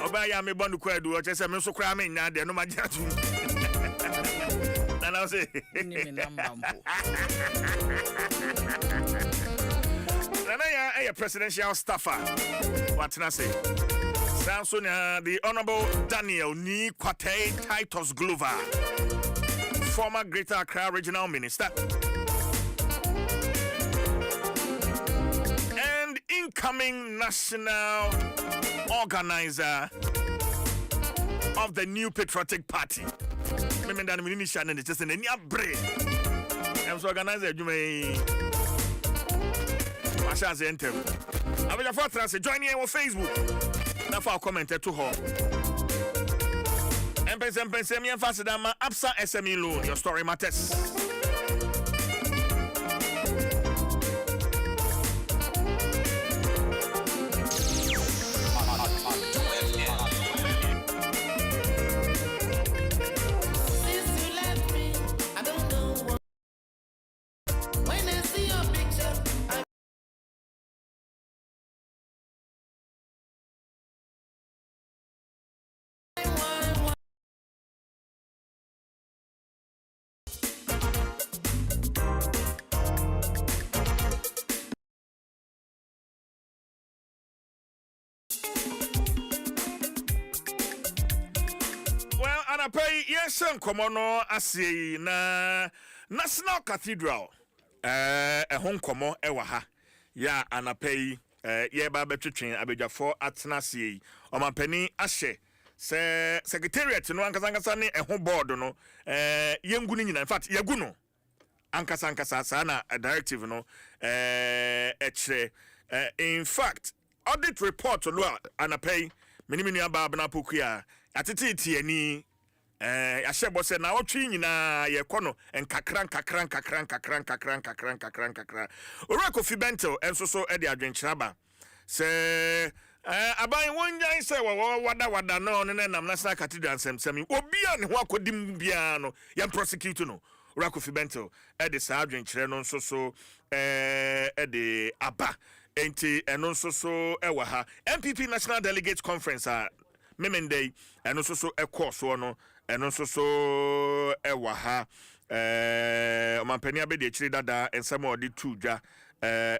Obaya me bonu kwadu o chese me so kra me nya de no ma jatu. Na say ni me number mpo. Na ya presidential staffer. What can I say? Samson, the Honorable Daniel Ni Kwate Titus Glover, former Greater Accra Regional Minister, and incoming national organizer of the New Patriotic Party. Remember that we just in the brain. I'm so organizer. You may. Masha's enter. I will have to join you on Facebook. Now for comment to her. Mpensenpensenmu faster than my Absa SME loan. Your story matters. Pay yes and komono asi na National Cathedral home komo ewa ha ya anapay ye ba betwetwen abedwafo atenase omampani ahye se secretariat no ankasa ne board no yengu ni nyina in fact yagu no ankasa sa na directive no ekre in fact audit report lo anapay minimini aba na pokua atete ani Ashebo said na otwi nyina ye kono enkakran ora Kofi Bento enso so e de adwenkyeraba se aban wonyan se wada no ne nam National Cathedral nsem obia ne ho akodim bia no ye prosecute no ora Kofi Bento e de sa adwenkyere no nso so e de aba enti eno nso so e wa ha MPP National Delegates Conference Memendei eno nso so e course no eno so ewa ha omampani abedi echiri dada ensemo odi tudwa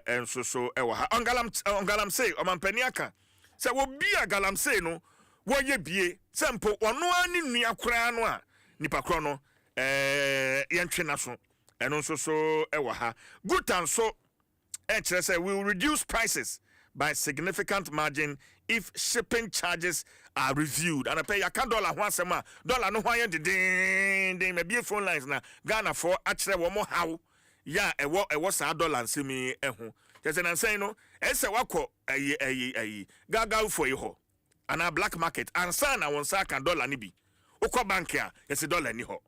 enso so ewa ha ongalam say omampani aka se wo bia galam say no wo ye bie sempo ono ani nua kura no a nipa kro no yentwe na so eno so ewa ha good and so say we will reduce prices by significant margin if shipping charges are reviewed. And I pay a $1 once a month. Dollar no why ding maybe phone lines na Ghana for actually one more how ya a was $1 and see me Yes, and I'm saying no, it's a wako a gaga for you and a black market and son I want sack and dollar nibi. Oko bankia, it's $1 ni ho.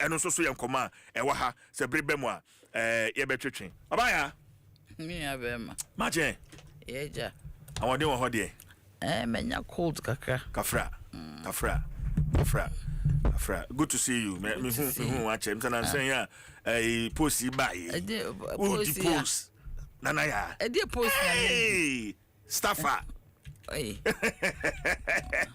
And also so young command a waha se bribemwa ye betwitching. Abaya Me abema. Maje. Yeja. I want you on here. Menya cold kaka. Kafra. Good to see you. Me who watch him. I'm saying a posty by. Post. Nana ya. Post. Hey, staffer. Hey.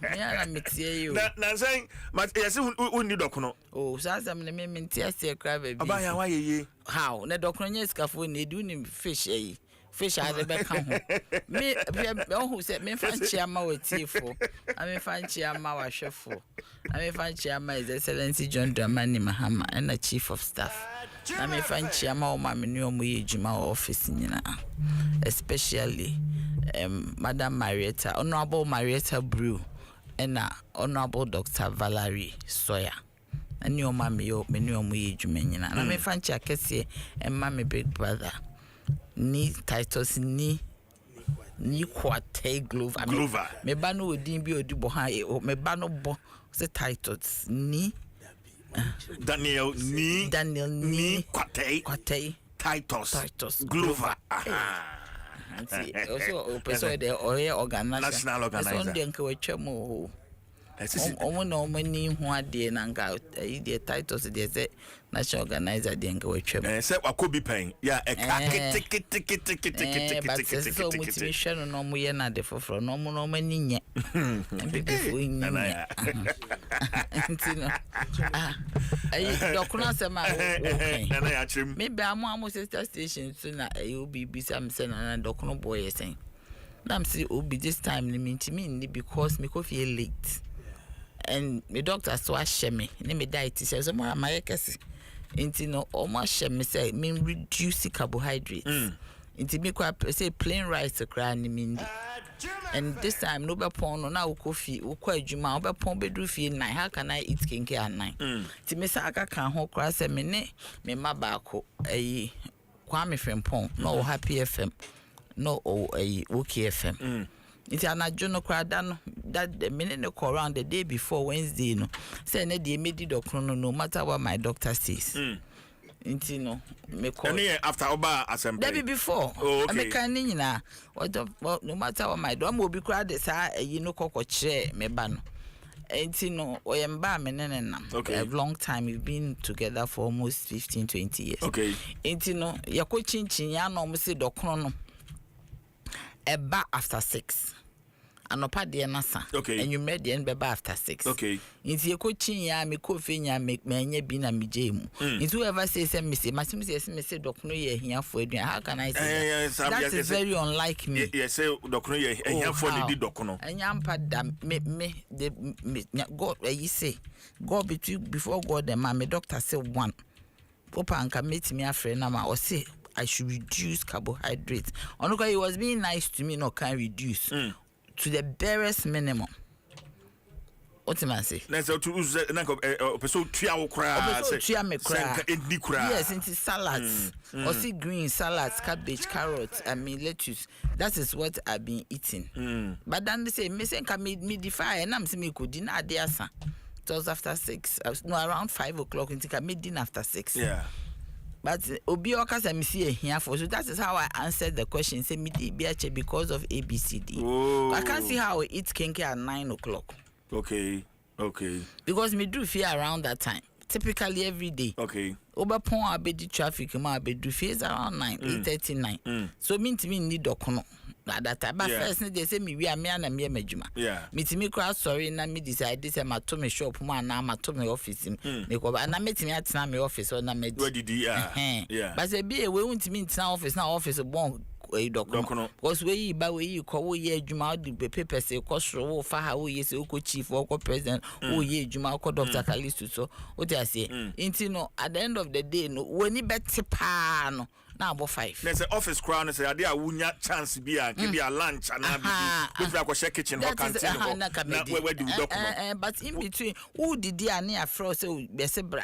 Me you. Na saying, but yes, who need docuno. Oh, sasa me mintia se cry baby. Abaya why ye? How? Na docuno nyesikafu ni do ni fish eh. Fish at the back home. Me, who said, me fancy a mawatifu. I mean, fancy a mawa chefo. I mean, fancy a my Excellency John Dramani Mahama and the Chief of Staff. I mean, fancy a maw mammy new Jima office in especially Madam Marietta, Honorable Marietta Brew, and Honorable Dr. Valerie Sawyer. And your mammy, your menu Jumina. And I mean, fancy a Cassie and mammy big brother. Ni Titus ni Kwate Glover. Me bano odin bi odibo ha me bano bo se Titus ni Daniel ni Kwate Titus Glover. Also person the national organizer. So ndem ke wetwa mo. omo no mani hu ade na nka the titles dey say national organizer dey nka wetwam say wakobi pen ya e ka but so motivation no mo ye na de foforo no mo no mani nye before nye ntino dokuna sema okay na ya chim me be amo sister station so na obi bisam say na dokuna boy say I'm say obi this time ni me because me go feel late and my doctor so ashare me ni me diet says so more my kesi inti no almost share me say me reduce carbohydrates inti me kwa say plain rice kra ni me and this time no be pon no na coffee wo kwa adwuma wo be pon be do fie 9 how can I eat kenke at 9 ti me say aka kan ho kra say me ne me ma ba ko kwa me frempon no happy fm no okay fm It's an adjono crowd that the minute they call around the day before Wednesday, no. Say they made the doctor no matter what my doctor says. Inti no me call. Any after Oba assembly. That be before. Oh, okay. I can na. What no matter what my dom will be crowd you know coco chair me ban. Inti no oyemba me nenenam. Okay. A long time we've been together for almost 15-20 years. Okay. Inti no ya ko chinchin ya no mo say doctor no. Eba after 6. Anopa de nasa. Okay. And you made the end beba after 6. Okay. Inti ye ko chin ya me ko fe nya me anya bi na me jemu. Inti whoever say me say masim say doc no ye hia for aduan. How can I say that is very unlike me. Yes say doc no ye hia for the doc no. Anya ampa da me God you say God before God the man me doctor say one. Papa anka meet me afre na ma o say I should reduce carbohydrates. Onuka he was being nice to me, no can reduce to the barest minimum. What am I say? Let's go to episode 3 yes, into salads. Or see green salads, cabbage, carrots, lettuce. That is what I've been eating. But then they say, Missing can me defy and I'm saying me could dinner there. It was after 6. Around 5 o'clock until I made dinner after 6. Yeah. But Obi Okas me see here for so that is how I answered the question. Say me BH because of ABCD. I can't see how I eat kenke at 9 o'clock. Okay. Because me do fear around that time. Typically every day. Okay. Over pon abedi traffic ma abedi fears around 8:39. So mean to me need dokono. That time but first they say me we are me and me medjuma. Yeah. Me to me cross sorry na me decide this ma to me shop ma na ma to me office me ko na me to me atena me office or na me. Where did yeah. But say be we want me to office na office bon dokono. Because we ba we ko wo ye adwuma the paper say ko soro wo fa ha wo ye say ko chief or ko president wo ye adwuma ko Dr. Kalistu so what I say inti no at the end of the day no we ni beti pa no na abo 5 there's an office crown say ade a wunya chance bi a ke bi a lunch ana bi if I go share kitchen or canteen na where do dokono but in between who did the ani afro say be se bra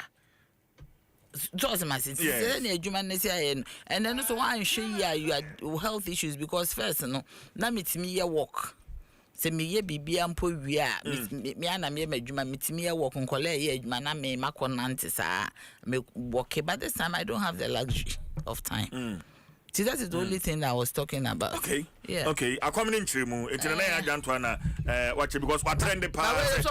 just my sister and then also why you had health issues because first no na metimi ye work se me ye bibia mpo wi a me ana me adwuma metimi ye work nkole ye adwuma na me makonante saa me work but this time I don't have the luxury of time. See, that is the only thing that I was talking about. Okay. Yeah. Okay. I come in Chimu. It's an aya Jantwana. Watch it because what trend the past.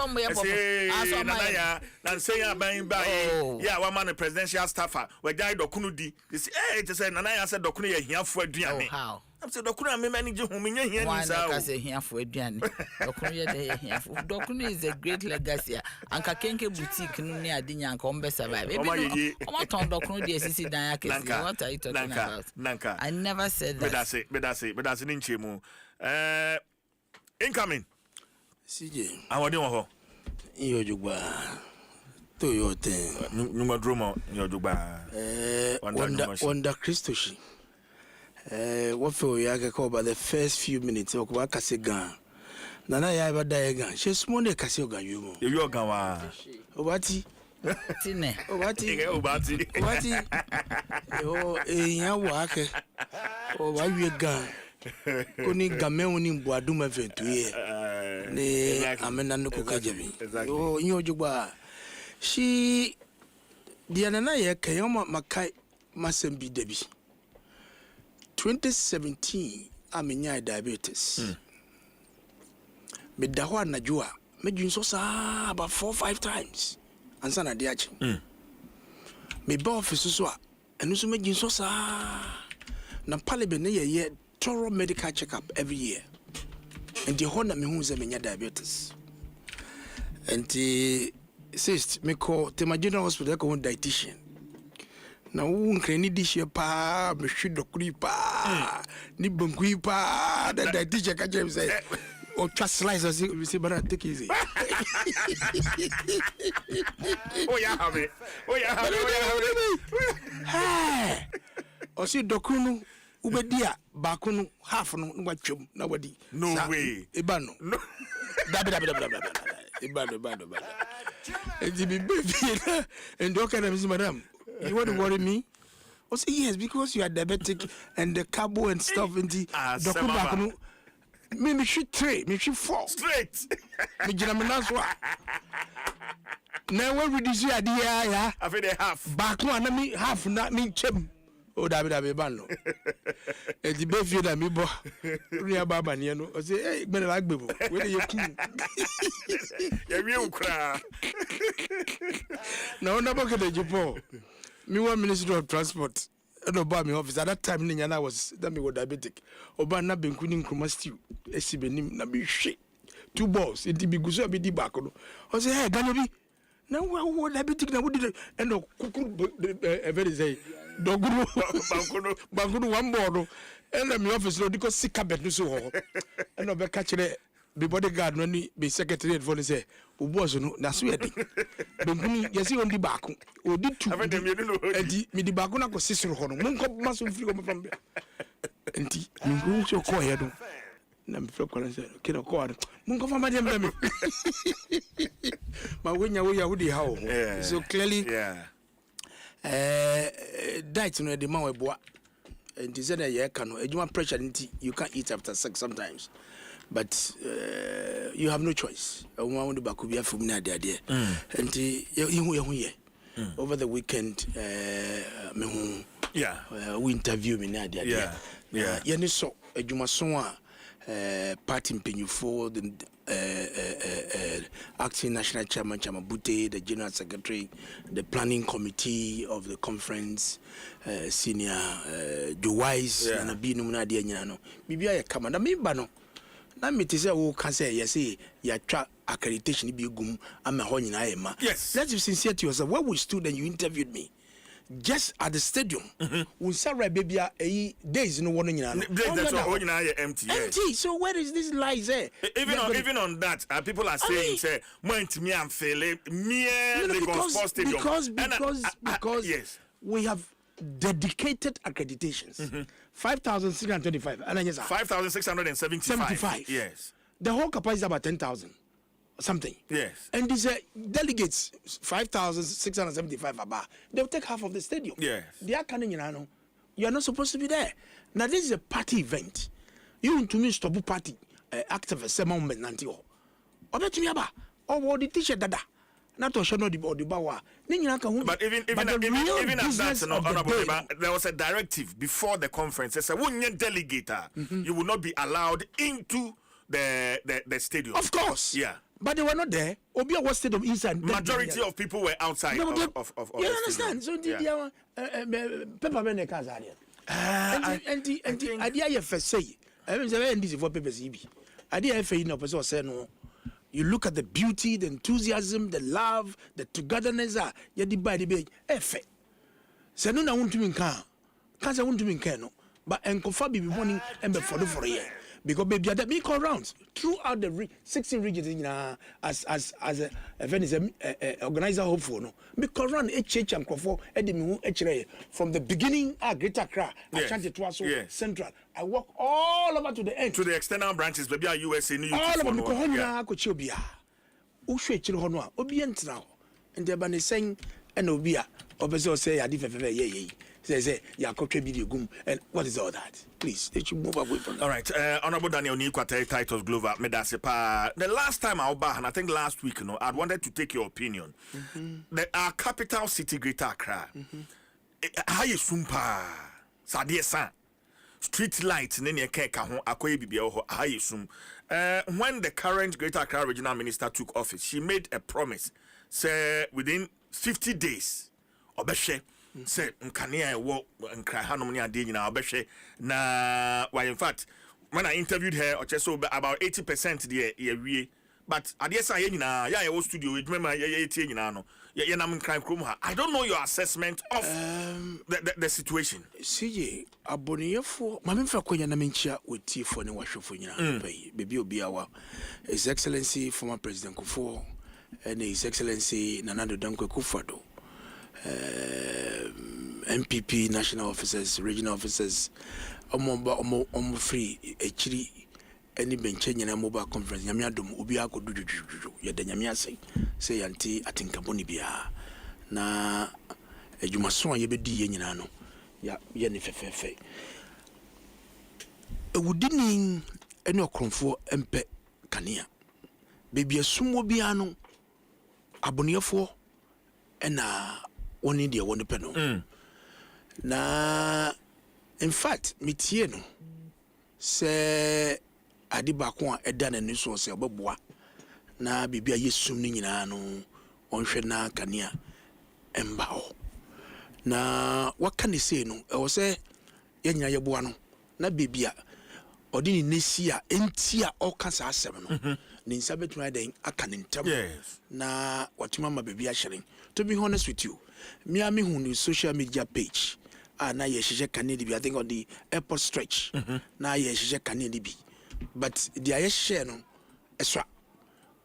And say yeah, one man a presidential staffer. We died Dokunudi. This it is an aya said Dokuni here for Diane. How? I'm saying Dokuna me manage whom in here. One can say here for Diane. Dokuni is a great legacy. And Kakenke boutique near Dinya Combe survive. What on Dokuni SC Diana? What are you talking about? Nanka. I never said that. But that's an inchemu. Incoming. CJ. I want to Yo Juba. To your thing. Numadromo, your Juba. Wanda Christoshi. What for Yaga by the first few minutes of Wakasigan. Nana Yaba Diagan. She's Monday Casioga, you. You're Gawa. Obati. Tine. Obati. Oh, Yawake. Oh, why we gun? Only Gameoni Boaduma Ventuye. Ne Amenano Kajabi. Oh, you Juba. She. The Ananaya Kayoma Makai Masembi Debbie. 2017, I'm in diabetes. Medawa Najua, me dream so sa about 4-5 times ansa na de achi me ba office so and so me dream so sa na parliament na ye thorough medical checkup every year and the honor me hu say me nya diabetes and the cyst me call the general hospital ko dietitian na wo nkrani di hye pa me hwe dokuri pa ni bankui pa da dietitian ka jem say o twa slice o say bara take easy oh yeah have it hey o si dokunu ubedia bakunu half no watwam na wadi no way ibano no dabi ibano and be baby and okay na madam you want to worry me I say yes because you are diabetic and the carbo and stuff and the dokunu bakunu me should 3 me should 4 straight me gina me na so na we reduce ya dia ya after the half bakunu na me half na me chem o dabi bano e di be fie na mi bo ria baba ne no o say eh gbere la gbebo we dey ku ya wi ukra na ona boke de jipo me one ministry of transport no ba me office at that time ni nyana was that me was diabetic oba na benku ni nkruma stew esibenim na be hwe 2 balls e di biguso be di back no o say hey ganyo bi na wo diabetic na wo di and kukuru very say doguru bankunu one board and me office no diko sika bet no so ho and be catch the bodyguard no ni be secretary for say o boss no na so yedi bankunu yesi on di back o di 2 edi me di back na ko sisiro ho no monko maso free ko from enti me so ko he do na me feel ko say kino ko ado monko fama dem me ma wenya wo ya wo di ha ho so clearly diet no the man we boa and is that you can no pressure you can't eat after 6 sometimes but you have no choice one the back be from na there and you over the weekend me hu we interview me na there yeah ni so adwuma so a party mpenyufo the acting national chairman Chamabute, the general secretary, the planning committee of the conference, senior Dwise and Abinu Nadia Nyano. Bibia ya kama na mimba no. Na mitise wo kan say yes ya twa accreditation bi gum ama ho nyina ema. Yes. Let's be sincere to yourself. When we stood and you interviewed me just at the stadium, we saw Rebebia days no one nyina no. That's all nyina empty. Empty. So where is this lies there? Even on that, people are saying say moment me am fail me the sports stadium because yes. We have dedicated accreditations. 5,625 and 5,675. Yes. The whole capacity is about 10,000 something. Yes. And these delegates 5,675 about they'll take half of the stadium. Yes. They are coming in. You are not supposed to be there. Now this is a party event. You to me stop party activist moment nanti o. Obe to me aba. O the t-shirt dada. Not to show no the bawa. But even at that, no, honorable, there was a directive before the conference. They said, when you delegate, you will not be allowed into the stadium. Of course. Yeah. But they were not there. Obia was stadium inside. Majority of people were outside of you understand? So the paper men cars are there. And idea first say, I mean, this is for papers. Idea for no person say no. You look at the beauty, the enthusiasm, the love, the togetherness. You divide the big. Efe. Say no, I want to be can. Can't say want to be can no. But encofa be morning and be for a year. Because baby, that me call rounds throughout the 16 regions as a organizer hopeful no. Me call round HH and Kofo Edimu HRA from the beginning Greater Accra, Ashanti Dwaso Central. I walk all over to the end. To the external branches, baby, USA, New York. All over because Honya Kochobia. Ushwe Chilhonoa, Obient now. And the Bani saying, and Obia, Obezo say, I did ye. Say, Yakotre video gum, and what is all that? Please, let you move away from that. All right, Honorable Daniel Nikwate, Titus Glover, Medasepa. The last time I was back, and I think last week, I wanted to take your opinion. Our capital city, Greater Accra, how you sumpa, Sadia San. street light ne keka ho akoye bibia ho ahayesum. When the current Greater Accra Regional Minister took office, she made a promise, say within 50 days, obeshe, say nkania wo nkra hanom ne ade nyina obeshe na why in fact when I interviewed her, or just so about 80% the year, but at the say nyina ya ye studio remember ye tie nyina no ye nam nkran krom ha. I don't know your assessment of the situation. See, aboniyefo mame mfa kwanya na menchia wetifo ne wahwefo nyina pai bebi obiawa His Excellency former President Kufuor and His Excellency Nana Dankwa Akufo-Addo, MPP national officers, regional officers, omo free echiri any benche nyina mobile conference nyame adom obi akodududu ye da nyame ase say yanti atinkaboni bia na adwumaso ye bedi ye nyina no ya ye ne fefefe ewudini ene okromfo empe kanea bebi asumo bia no abonefo ena woni de woni pe no na in fact mitie no se ade baako a eda na niso se obeboa na bibia yesum ni nyina no onhwe na kanea emba ho na waka ne sei no e wo se ye nyina ye boa no na bibia odi ni nesi a enti a okasa asem no ni nsa betuma den aka ne ntam na watuma ma bibia hyeren. To be honest with you, me am hu ni social media page na ye hyeje kanea di bi, I think on the airport stretch na ye hyeje kanea di bi, but the aye share no eswa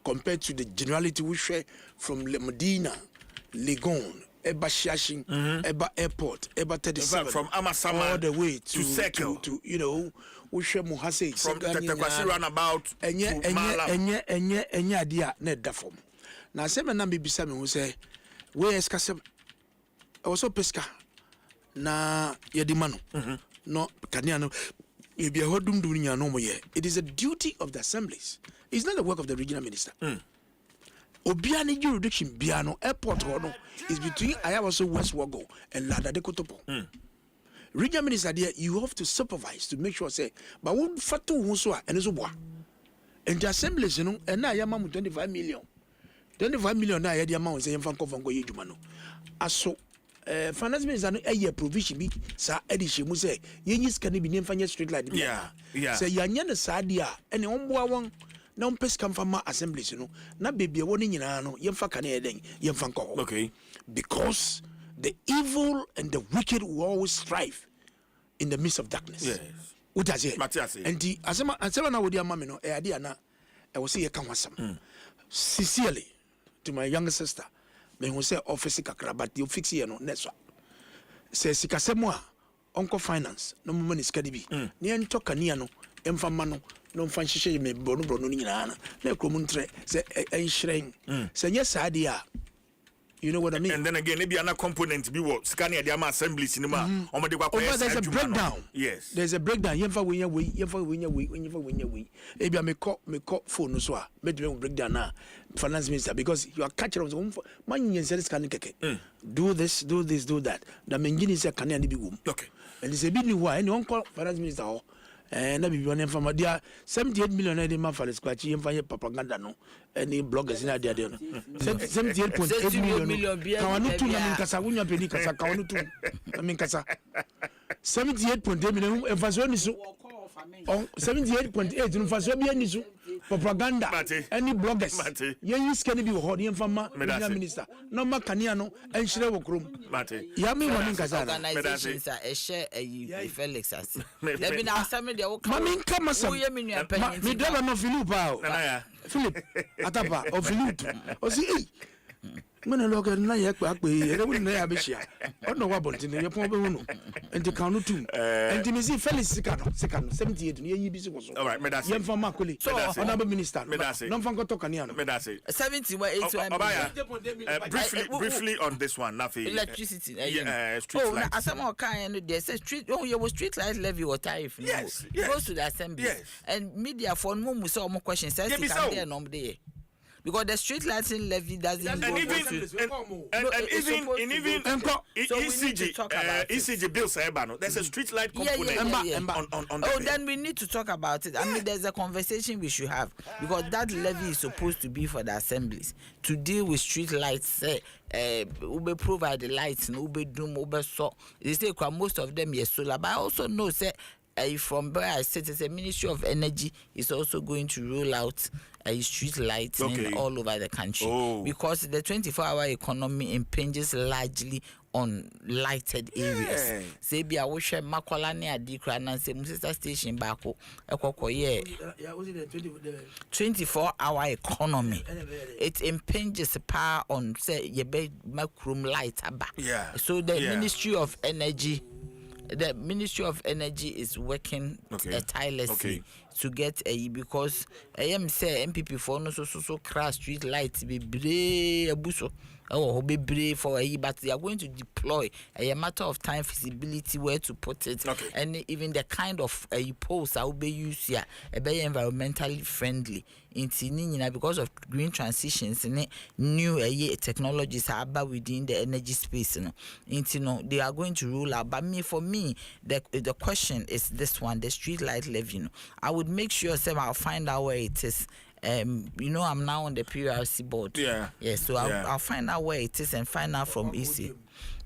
compared to the generality we share from Medina, Legon, Eba Shashin, Eba Airport, Eba 37, from Amasama all the way to Circle, to you know, we share Muhase from the Tekwasi roundabout to Malam. Enye adia ne da form. Na se me na me bisa me hu se we eskasem e wo so pesca na ye di mano no kanea no. It is a duty of the assemblies. It's not the work of the regional minister. Obiani jurisdiction biano airport hono is between Ayawaso West Wago and Lada de Kotopo. Regional minister there, you have to supervise to make sure say, but won't fatu huswa and is and the assemblies, you know, and now Yamamu 25 million. 25 million na yedi amount say yemfa nkofo ngo yedwuma aso finance minister no eye provision bi sa edition mu say yenyi scan bi nemfa nye street light bi say yanya ne sa dia ene omboa won na ompes kam fa ma assemblies no na bebie woni nyina no yemfa ka na yeden yemfa nkofo. Okay, because the evil and the wicked will always strive in the midst of darkness. Yes, what does it and the asema na wodi amame no ade ana e wo say ye kan wasam sincerely to my younger sister, me who say office kakra, but you fix here no next one. Say sikasemo a onko finance no money skadi bi. Ni ento kania no emfa mano no mfa hihye me bonu ni nyina na ekromuntre say enhyren. Say yes adia. You know what I mean? And then again, maybe another component be what scanning the assembly cinema. There's a breakdown. Yes, there's a breakdown. Yemfa winya we. Maybe I me call phone so a me breakdown na finance minister because you are catching on man yen say scanning keke. Do this, do that. The mengini say can be wom. Okay. And it's a bit new why any one call finance minister and be one from dia 78 million na dey man for the scratch yemfa propaganda no any bloggers in there no 78.8 million kawanu tu na minkasa wunya pedi kasa kawanu tu na minkasa 78.8 million emfaso ni so 78.8 emfaso bi ani so propaganda any bloggers ye use can be ho dey emfama media minister no makania no enhire wo krom ya me wa minkasa organizations a share a Felix as there been asame dey wo mami nkama sam me dela no Philip atapa o Philip o si mena loga na ye pa pe e re woni na ya be hia ono wa bonti ne ye pon be hunu enti kan no tum enti me si Felix sika no 78 no ye yi bi si so all right me that say yem fa makoli honorable minister no fa nkoto kania no me that say 70 wa 81 briefly on this one nafi electricity street light asama kan no there say street you was street light levy or tariff no goes to the assembly and media for no mu say omo question say sika there no dey because the street lighting levy doesn't and go even to. even So we need to talk about ECG bills there's a street light component on Oh, then we need to talk about it. I mean, there's a conversation we should have, because that levy is supposed to be for the assemblies to deal with street lights. Ube provide the lights, ube doom, ube so. They say most of them yes solar, but I also know say from where I sit, the Ministry of Energy is also going to roll out street lighting all over the country, because the 24-hour economy impinges largely on lighted areas. Say be a wish Makola ne Adikra and say Musista station bako ekoko 24-hour economy. It impinges power on say ye be macroom light aba. So the Ministry of Energy is working tirelessly to get because I am say MPP for no so crash street lights be abuso be for but they are going to deploy a matter of time feasibility where to put it and even the kind of poles I will be used here be environmentally friendly because of green transitions and new technologies are about within the energy space they are going to rule out. But for me the question is this one, the street light levy. I would make sure I'll find out where it is. I'm now on the PRC board. So I'll find out where it is and find out from EC.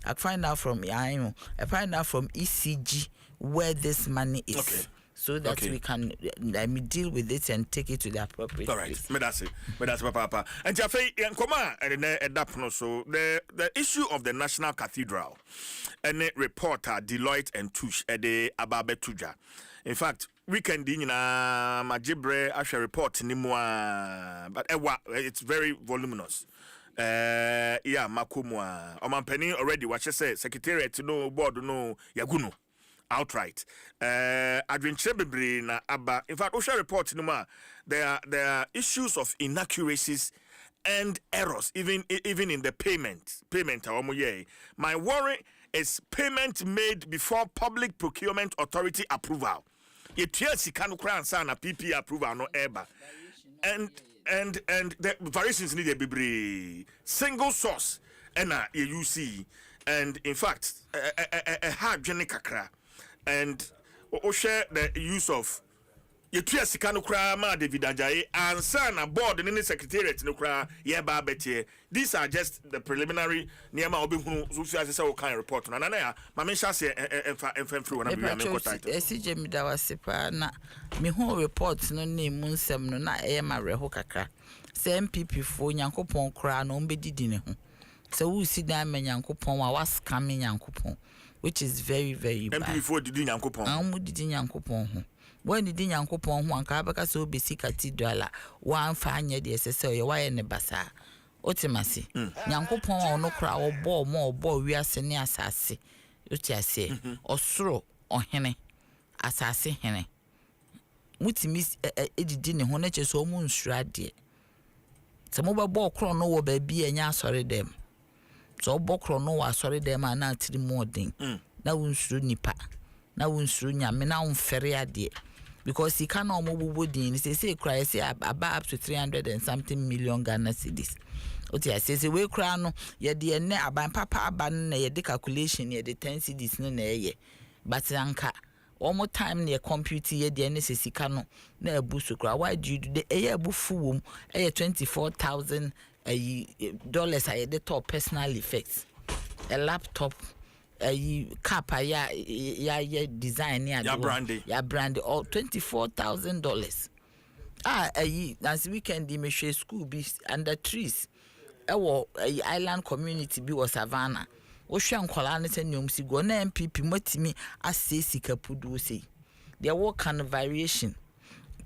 I'll find out from IMO. I find out from ECG where this money is. So that we can deal with it and take it to the appropriate place. All right, that's Papa. And Jaffe, so the issue of the National Cathedral and reporter Deloitte and Touche the Ababe Tuja. In fact, weekend in Majibre Asha report ni but it's very voluminous. Makumwa. Omampeni already what you say, secretariat no board no yaguno. Outright. Adventure bebre na aba. In fact, Osha report no there are issues of inaccuracies and errors, even in the payment. My worry is payment made before Public Procurement Authority approval. Yet can sana PP approval no ever. And the variations need a be single source and you see, and in fact a hard genicacra and share the use of Yetua Sikano Kra ma David Ajayi and son aboard in the secretariat no kra yeba betie. These are just the preliminary Niama Obi who says kind report. Na na ma me sha se enfem through na be me ko title. SJ mi da wasepa na me ho report no name Nsem no na e ma reho kakra. Se MPP fo Nyankopon kra no mbedidi ne ho. Se wo si dan me Nyankopon wa scam Nyankopon, which is very very bad. MPP fo didi Nyankopon. Amu didi Nyankopon ho. When did Nyankopon ho anka baka so besi cathedral wan fa anya de sese ye waye ne basa otimasi Nyankopon ono kra obo mo obo wiase ne asase otiase osoro ohene asase hene mutimi edidi ne ho na cheso mu nsura de se mo bebo kro no wo ba bi anya asore dem so obo kro no wo asore dem ana atiri modern na wunsuru nipa na wunsuru nyame na unfere ade because he can almost bodin say cry say about up to 300 and something million Ghana cedis. Otia say we cry no ye de ne aban papa aban na ye de calculation ye de 10 cedis no na ye but anka one more time near compute ye de ne sika no na abusu cry. Why do you do the ye abufu wom $24,000 dollars I the top personal effects, a laptop, a cap ya design ya brandy all $24,000. As weekend me share school be under trees. Island community be was Savannah. Ocean Colana and Yumsi go na MPP motimi assay sika pudu say. There were kind of variation.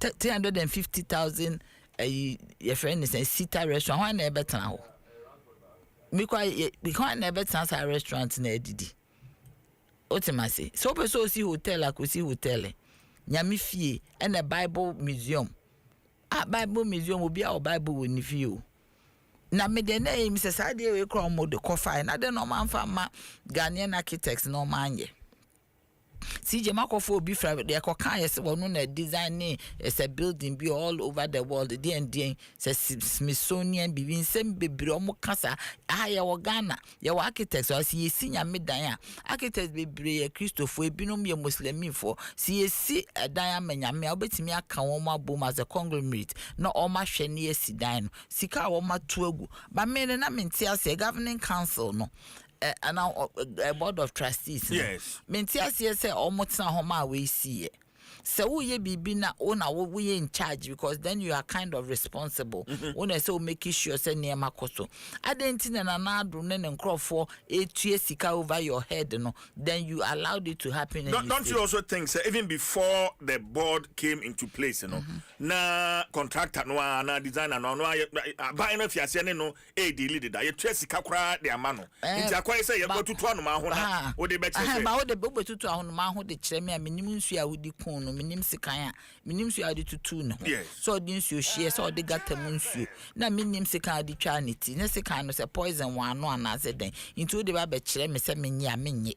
350,000 your friend is a sita restaurant. Why never now? Because never chance a restaurant na edidi. Otimasi. So person see hotel akusi hotel. Nyami fie and a Bible museum. Bible museum will be our Bible when you. Na me de name says I dey we call mo de coffee na de no man fa ma Ghanaian architects no man ye. CJ Makofo be from the Kokayas, one designing as a building be all over the world. The DND says Smithsonian, be some Bibromo Casa, Aya Ghana, your architects, or see senior midday. Architects be Christopher, Binomia Muslim for CSC a diamond, I'll bet me a Kawoma boom as a conglomerate, not all my shiny sidine, Sika or my twig, but men and I mean, a governing council, no. And now a board of trustees. Yes. Mentias say almost na homa we see. So we be na owner we in charge because then you are kind of responsible. When I say make sure say near makoso. I didn't na na do and crop for a sika over your head, no. Then you allowed it to happen. Don't you also think, sir, even before the board came into place, you know, na contractor no na designer no buy no fiase no e deleted that you sika kra de amano. Nti akwa say you go to anu ma ho na wo de be che. Ba wo de be to anu ma ho de kire me minim nsu a wo di kun no minim sikan a minim nsu a de tutu no. So di nsu hie so de gata mu nsu. Na minim sikan de twa ne ti. Na sikan no say poison one no anaze den. Nti wo de ba be kire me say menye a menye.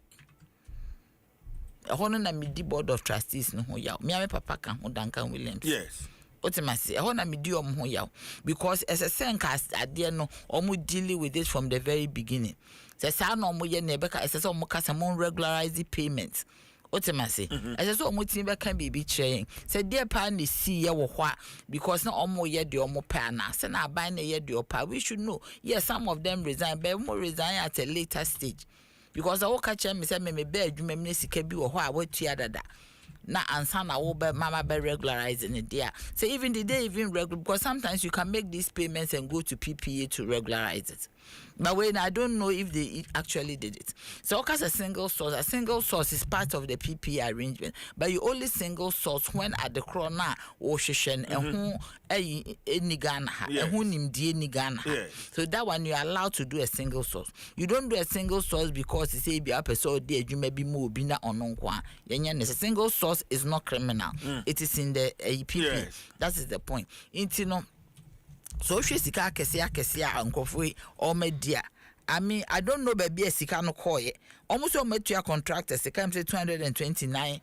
Hono na me di board of trustees no ho yaw. Me a me papa kan ho Duncan Williams. Yes. Otimasi hono me di ho yaw because as a sencast ade no omo dealing with this from the very beginning. Say sa no omo ye na be ka say omo kasa mon regularize the payments. Otimasi as so omo tin be kan bibi kire say dear pa na see ye wo hwa because na omo ye de omo pa na say na aban na ye de opa. We should know yes some of them resign but more resign at a later stage because I will catch me say me be adwuma me sika bi wo hwa watua dada na ansa na wo be mama be regularizing it there. So even the day even regular because sometimes you can make these payments and go to PPA to regularize it. But when I don't know if they actually did it. So as a single source is part of the PPA arrangement. But you only single source when at the corner or session and who any Ghana and who nimdi Ghana. So that one you're allowed to do a single source. You don't do a single source because it's a be episode there you may be more bina or non kwa. A single source is not criminal. It is in the PPA. That is the point. So she sika kesia ankofo o media. I mean, I don't know baby sika no koye. Almost all material contractors they come say 229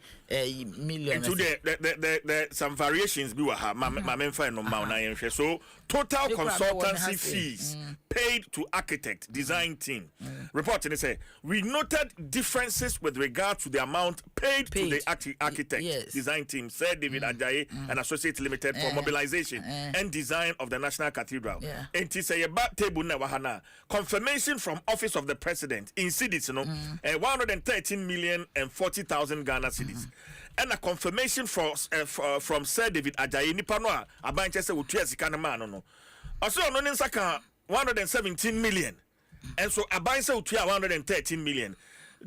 million. Into the some variations be wa ma memfa no ma na yenhwe. So total consultancy fees paid to architect design team. Reporting say we noted differences with regard to the amount paid. To the architect design team, said David Ajayi and Associates Limited for mobilization and design of the National Cathedral. And it say about table na wahana confirmation from Office of the President in cities, you know, 113 million and 40,000 Ghana cedis. And a confirmation from Sir David Ajayi nipa no a abanche se wotua sika na ma no. Also no nsaka 117 million. And so abanche se wotua 113 million.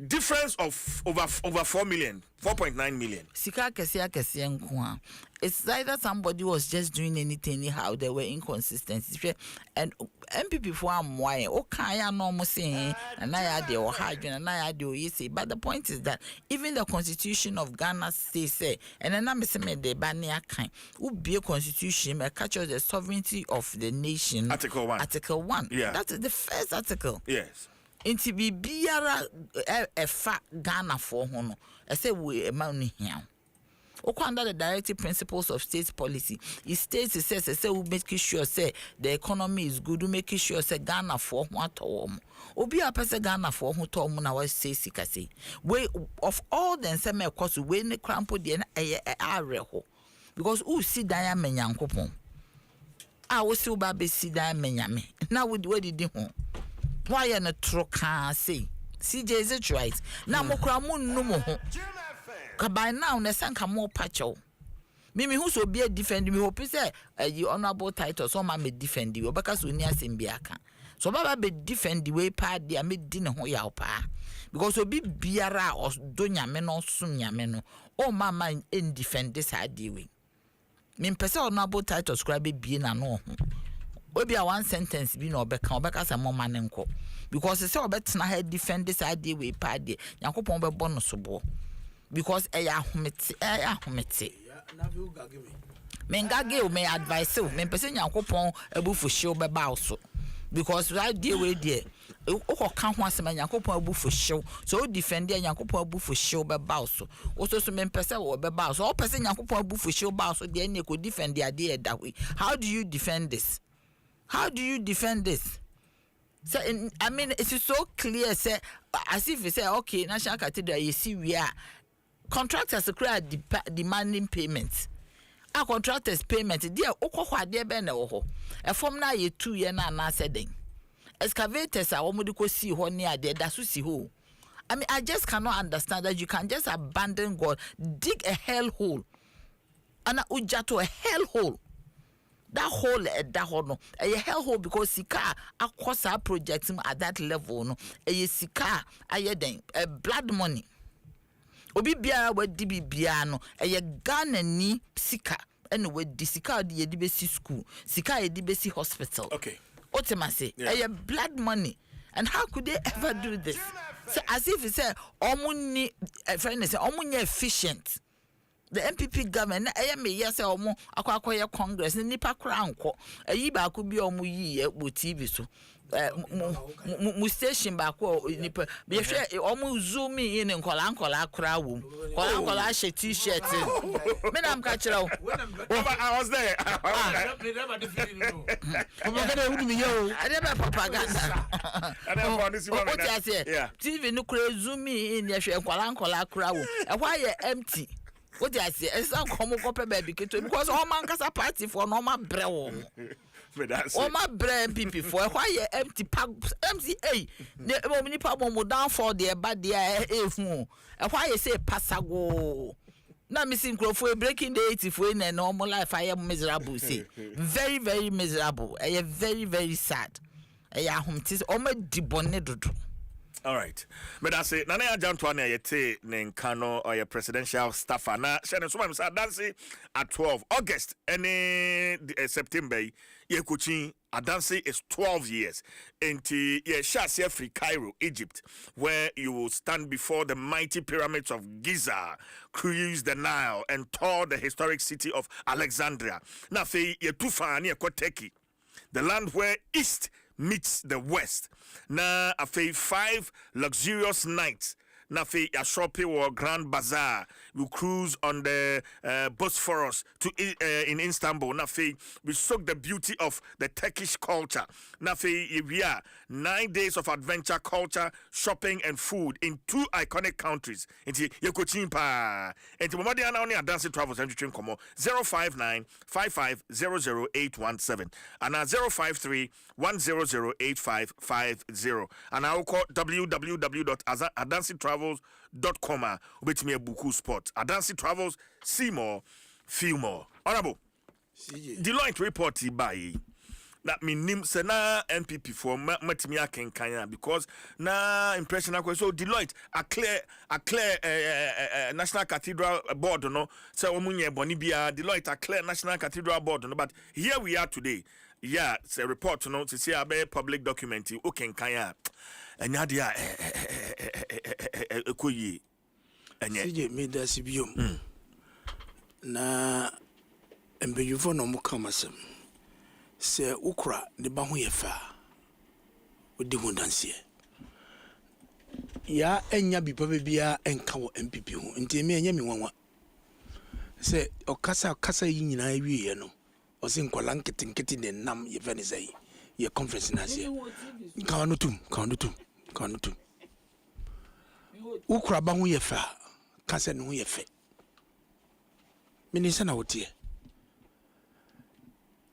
Difference of over 4 million, 4.9 million. Sika kesi nko. It's either somebody was just doing anything anyhow, there were inconsistencies. And MPP for why okay no mo saying and I had the hydrogen and I had the say. But the point is that even the constitution of Ghana say and then I'm saying the bania kind would be a constitution that captures the sovereignty of the nation. Article 1. Yeah. That is the first article. Yes. Inti bibiara fa Ghana for ho no say we ma no hia under the directive principles of state policy it states it says say we make sure say the economy is good, we make sure say Ghana for ho atom obi a pese Ghana for ho to na wa say sika say we of all the nsem e koso we ne crampo de na areho because who see dan menyankopon a wo see oba be see dan menyame na we did ho why na troka say CJ is it right na mokra mu nnumo ho ka by now na sanka mo pacho mimi who so be a defend me hope say you honorable title so ma me defend you obaka so ni asem bi aka so baba be defend the way pa dia me di ne ho ya pa because obi biara o do nyame no so nyame no o mama en defend this idea we me pese honorable title scribe bi na no ho obi a one sentence bi na obeka say mama ne nko because say obetena ha defend this idea we pa de yakopon be bo no so bo because eya ahomete me ngage me advice me pese yakopon ebufu hye obeba so because that day we there o kan ho asema Nyankopon abu for show so o defend Nyankopon abu for show be ba so o so me pese wo be ba so o pese Nyankopon abu for show ba so de na ko defend the ade that way. How do you defend this? How do you defend this? So I mean it is so clear say as if you say okay National Cathedral you see we are contractors are demanding payments. Our contractors payment there okwa de be na wo ho e form na ye 2 year na na sedeng excavators are omodiko see ho ne ade da so see ho. I mean I just cannot understand that you can just abandon God, dig a hell hole and ujato a hell hole. That hole that hole no a hell hole because sika across our projects at that level no a sika ayeden blood money. Obi bia we di bia no eye Ghana ni sika ene we di sika di ye di besi school sika ye di besi hospital. Okay. Otemase eye blood money. And how could they ever do this? So as if you say omuni friend say omunya efficient. The MPP government eye me yes omo akwakoye congress ni nipa kra anko ayi ba ko bi omu yi e bo TV so mu station ba ko nipa be hwe omu zoom in nkola kra wo nkola she t-shirt me na am ka kira wo I was there. ade ba propaganda TV no kra zoom in ye hwe nkola kra wo e hwa ye empty. What do I say? It's not common copy baby because all man casa party for normal brew. All my bread people for why you empty pack MCA. The many people down for their bad dear and why you say passago. Now missing crop for breaking the 80 for in a normal life. I am miserable. Say very, very miserable. I am very, very sad. I am home tis almost deboned. All right. But I say, Nana Jantwana yete Nenkano or your presidential staffer. Na Shannon Swam said Adansi at 12 August, any September, ye kuchin Adansi is 12 years. Into ye Shasia Free Cairo, Egypt, where you will stand before the mighty pyramids of Giza, cruise the Nile, and tour the historic city of Alexandria. Na fe ye Tufani Koteki, the land where East meets the West. Na afe 5 luxurious nights. Na afe a shopping or Grand Bazaar. We cruise on the Bosphorus to in Istanbul. Na afe we soak the beauty of the Turkish culture. Na afe we are 9 days of adventure, culture, shopping and food in 2 iconic countries. Inti yekochimpa. Inti momadi ana oni Adansi Travels and Train Komo 059-5500-817 and 053-100-8550 and I will call www.adansitravels.com with me a buku spot. Adansi Travels, see more, feel more. Honorable, Deloitte report by that me nim se na MPP for matimi akenkanya because na impression akwa so Deloitte a clear National Cathedral board no say omunye boni bia Deloitte a clear National Cathedral board no but here we are today. Yeah, it's a report no to see a public document okenkanya enya dia ekoyi enye CJ me da sibiom na embeyufo no mu kamasem se ukra de ba ho yefa odi ho danse ya enya bi pa bia enka wo MPP ho nti me enya mi wanwa se okasa yi nyina wiye no o se nkola nketinketi ne nam ye fene sei ye conference na se kan no tum ukra ba ho yefa kasa no ho yefe minisa na wotie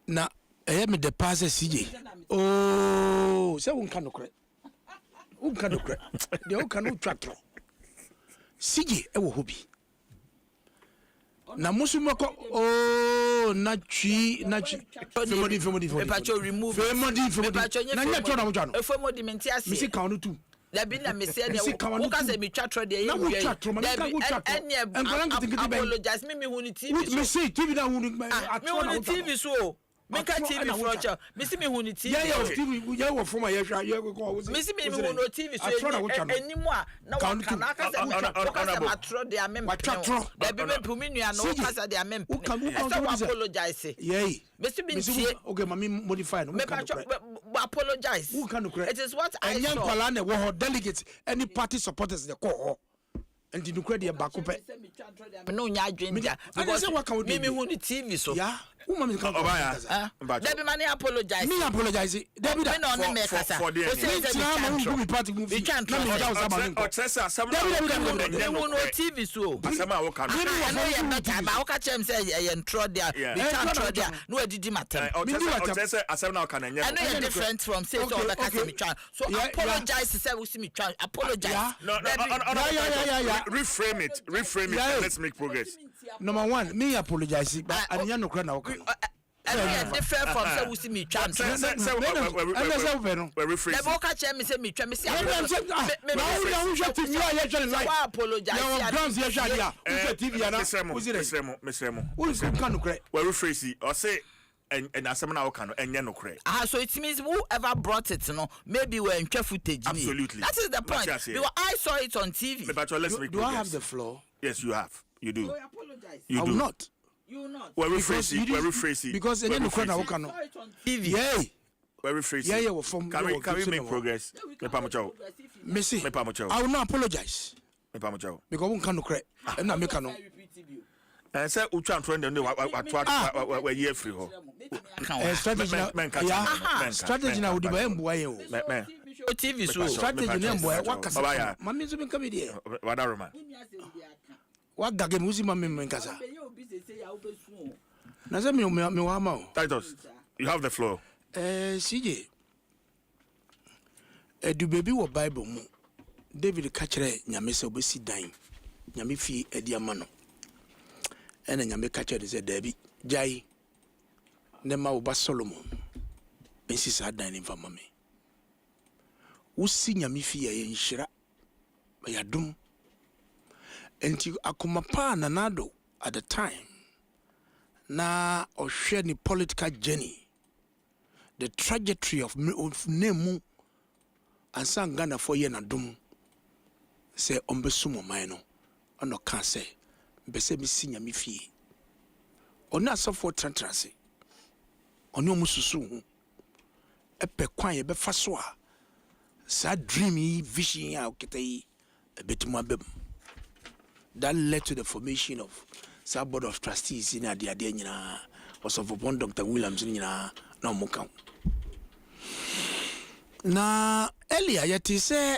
na me de passe CJ oh se won kan okre de o kan utwatro CJ e wo hobi na musumako oh na twi femodi pacho remove femodi na nya tro na mutwa no femodi menti ase mi se kan no tu da bi na me se ne wo ka se mi twatro de na wo twatro ma ka wo twatro apologize me hu ni TV me say TV na hu me hu ni TV so Me ka TV for me see me hu ni TV. Yeah, TV. Yeah, wo former yeah go. Me see me hu no TV so enimu a na wa kana ka se ma tro de amem. Da bi me pu me nua no ka se de amem. Apologize. Yeah. Me see me tie. Okay, mami modify no. Me apologize. It is what I saw. And young Kwalane wo delegates any party supporters the call. And the credit back up. No, nya adwen dia. Because me hu ni TV so. Yeah. Woman can Debbie Mani apologize. Me apologize. Debbie me no me kasa. O say me party move. We can't trust. Me hu no TV so. Asama wo kan. I know you better but o ka chem say ye ntro dia. We can't trust dia. No adidi matem. Otese asama na wo kan enye. I know you're different from say so be kasa me twan. So apologize say we see me twan. Apologize. No. Reframe it. Let's make progress. Number one, me apologize, but I don't know now. And different from say we see me twan. We rephrase. The boka che me say me twan me say and asem na woka no enye no kre. So it means whoever brought it maybe we're in footage. Absolutely. That is the point. Because I saw it on TV. But let's make progress. Do I have the floor? Yes, you have. You do. So I apologize. You do not. You will not. We're rephrasing. Because enye no kre na woka no. TV. Yeah. We're rephrasing. Yeah, we from. Can we make progress? Me pamocho. Messi. Me pamocho. I will not apologize. Me pamocho. Because we can no kre. And na make no. And say uchu antro ndem we year free ho. Strategy na udi ba emboa ye o. TV so. Strategy na emboa wakasa. Mami so bin come there. Wadaroma. Wa gage me usi mami men kasa. Na say me wa ma o. Titus, you have the floor. CJ. Edu baby wo Bible mu. David ka kire nyame se obesi dan. Nyame fi edi ama no. Ene nyame ka kire se David jai ne ma wo ba Solomon. Ensi sa dan ni fama me. Usi nyame fi ye nhira. Ya dum. Enti akoma pa na nado at the time. Na ohwe ni political journey. The trajectory of nemu and sang Ghana for ye na dum say ombesumo maino ono kan say bese mi sinya mi fie ona asofo trantrase oni omususu hu epe kwan ye be fa so a sa dream yi vision ya okitai ebetimu abem. That led to the formation of sa board of trustees in ade nyina also for Dr. Williams nyina na omuka. Na earlier yet say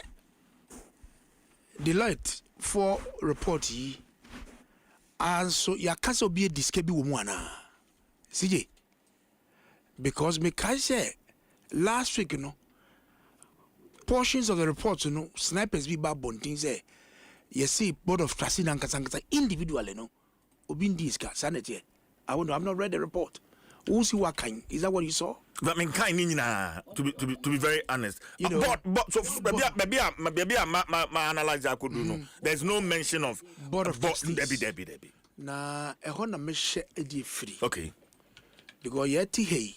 Deloitte for report yi also ya kaso be diskebi wo mu ana CJ because me kai say last week portions of the report snipers be bad bonting say you see board of trustees and kasankasa individually obindiska sanity I've not read the report. Who see what kind? Is that what you saw? But mean kind to be very honest. But so maybe my analyze I could do no. There's no mention of board of trustees. Debbie. Na ehona me share edi free. Okay. Because yeti hey,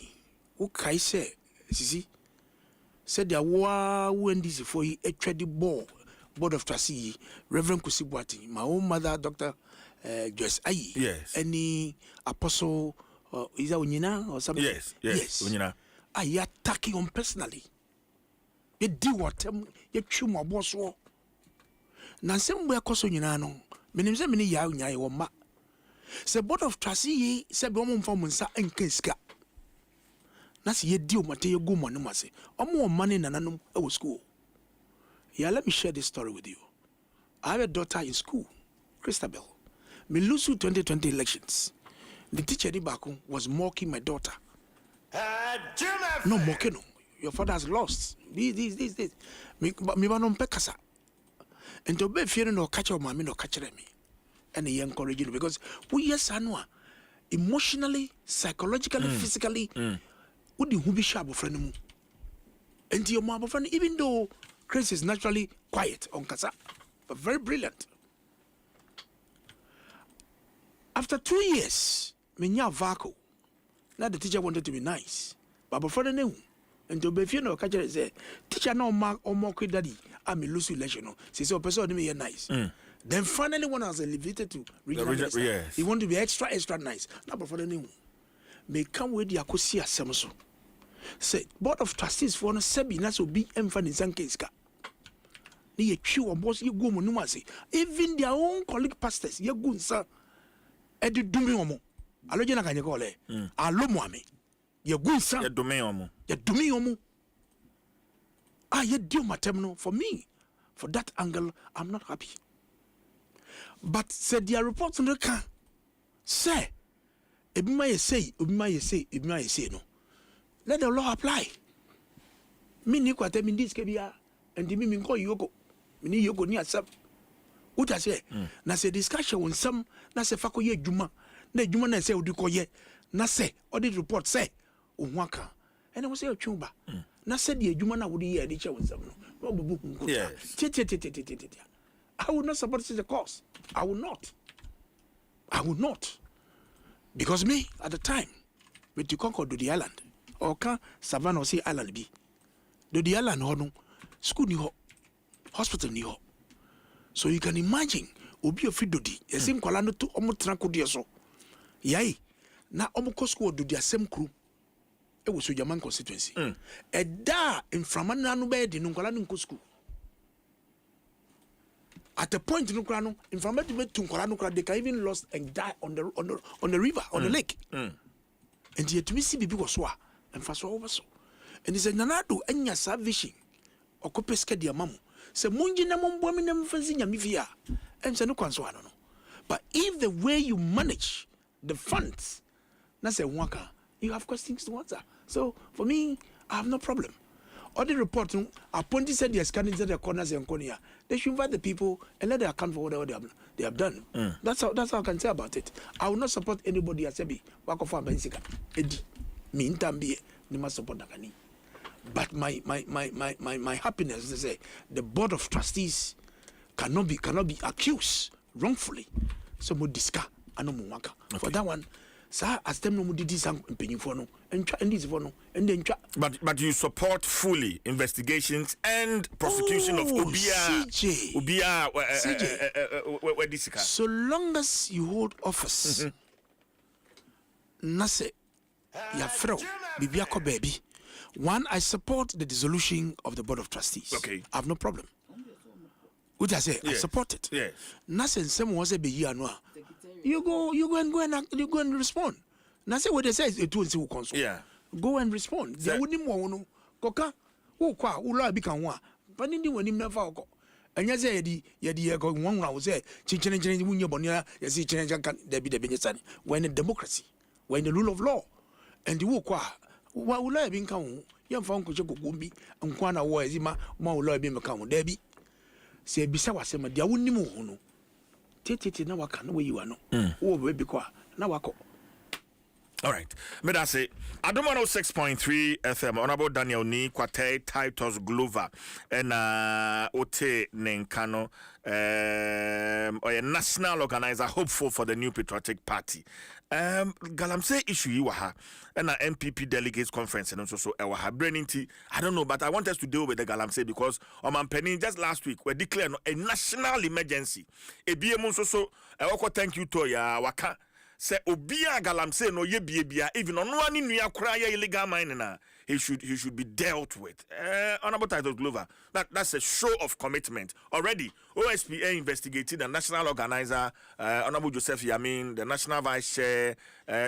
who kai say, sisi said there wa when this for he actually board of trustees Reverend Kusibwati, my own mother Dr. Joyce Ayi. Yes. Any apostle is that Unyina or something? Yes. Unyina. You attacking him personally. You do what you chew my boss war. Nansem we koso nyina no. Menim se meni ya unya ye ma. Se board of trustees se be omo mfa munsa enkenska. Na se ye di o mate ye go mo no mase. Omo money nananom e wo school. Yeah, let me share this story with you. I have a daughter in school, Christabel. Me lose 2020 elections. The teacher Baku was mocking my daughter. No mocking. No. Your father has lost. This. Me banom pekasa. And to be fearing no catch of mommy no catch me. And he encouraged you because we yes anwa emotionally, psychologically, physically. Would you be sharp friend mu? And your mom friend, even though Chris is naturally quiet on kasa, but very brilliant. After 2 years, Minya Vako, Now the teacher wanted to be nice. But before the name, and to be fear no catcher say, teacher no mark or more daddy, I'm a loose election. Says your person me nice. Then finally one was elevated to regional minister. Yes. He want to be extra nice. Now before the name, may come with the Akosia Samaso. Say, Board of Trustees for no sebi na so be emfa in some case. Ni chew or boss you go monumasi. Even their own colleague pastors, ye good sir. Edu dumi omo. Alo jena kanye kole. Alo muame. Ye good sir. Ye dumi omo. Ye dumi omo. Ye deal matemno for me. For that angle, I'm not happy. But said their reports on the can say, Ebima ye say, no. Let the law apply. Me ni kwate mi dis kebia and me min ko yoko. Me ni yoko ni asap. What I say? Na se discussion on some na se fako ye juma. Na juma na se odi ko ye. Na se audit report say onwaka. And I was say ochumba. Na se die juma na wodi ye adi che on some no. No bubu nkuta. Yes. I will not support such a cause. I will not. Because me at the time with the conquer to the island. Or can Savannah say island be? Do the island no school ni ho, hospital ni ho. So you can imagine obi ofi dodi esim kwala no to omo tranko de so. Yai na omo ko school do the same crew. E wo so German constituency. E da inframa na no be de no kwala no school. At a point no kwala no inframa to be to kwala no kwala they can even lost and die on the river on the lake. And yet we see bibi go so and for so over so. And he said, Nanado, enya salvation. Or copeska dia mamu. Se munji na mumbo mi na mfanzi nyamivia. And say no kwanswa no. But if the way you manage the funds, na se waka, you have questions to answer. So for me, I have no problem. All the report, appointee said they are scanning the corners and cornea. They should invite the people and let them account for whatever they have done. That's how I can say about it. I will not support anybody as Sebi. Wako for Bensika. Edi. Me intambi ni must support Nakani. But my happiness is say the board of trustees cannot be accused wrongfully. So mo diska ano mo waka. For that one, sa as them no mo didi sang mpenyifo no entwa and this for no and then but you support fully investigations and prosecution of Obia CJ. So long as you hold office, nase ya fro bibiako baby. One, I support the dissolution of the board of trustees. Okay, I have no problem. Which I say, I support it. Yes. Nase Nsem was a be anwa. You go and respond. Nase what they say is a two and see console. Yeah. Go and respond. They wouldn't want Koka, who qua, ula become one. But in the one him never go. And yes, yadi go one round say, Chinchin when your bonia, yes, there be the Benesan. When in democracy, when the rule of law, and the wukwa, what will I be come? Young found Kuchako Gumbi, and Kwana was ima, more lawyer be Macam, Debbie. Say, Bisawa Sema, there wouldn't move. Tete na waka no way you are no. Oh, baby kwa na wako. All right. Me da say Adom 106.3 FM Honorable Daniel Ni Kwate Titus Glover and Ote Nenkano or a national organizer hopeful for the new patriotic party. Galamsey issue you ha and MPP delegates conference and also so I don't know, but I want us to deal with the Galamsey because Mpensenpensenmu just last week we declared a national emergency. Ebiemu so thank you to ya waka. Say obia Galamsey no ye bia even on one nua kra ya illegal mining na he should be dealt with. Honorable Titus Glover, that's a show of commitment. Already OSPA investigated the national organizer Honorable Joseph Yamin, the national vice chair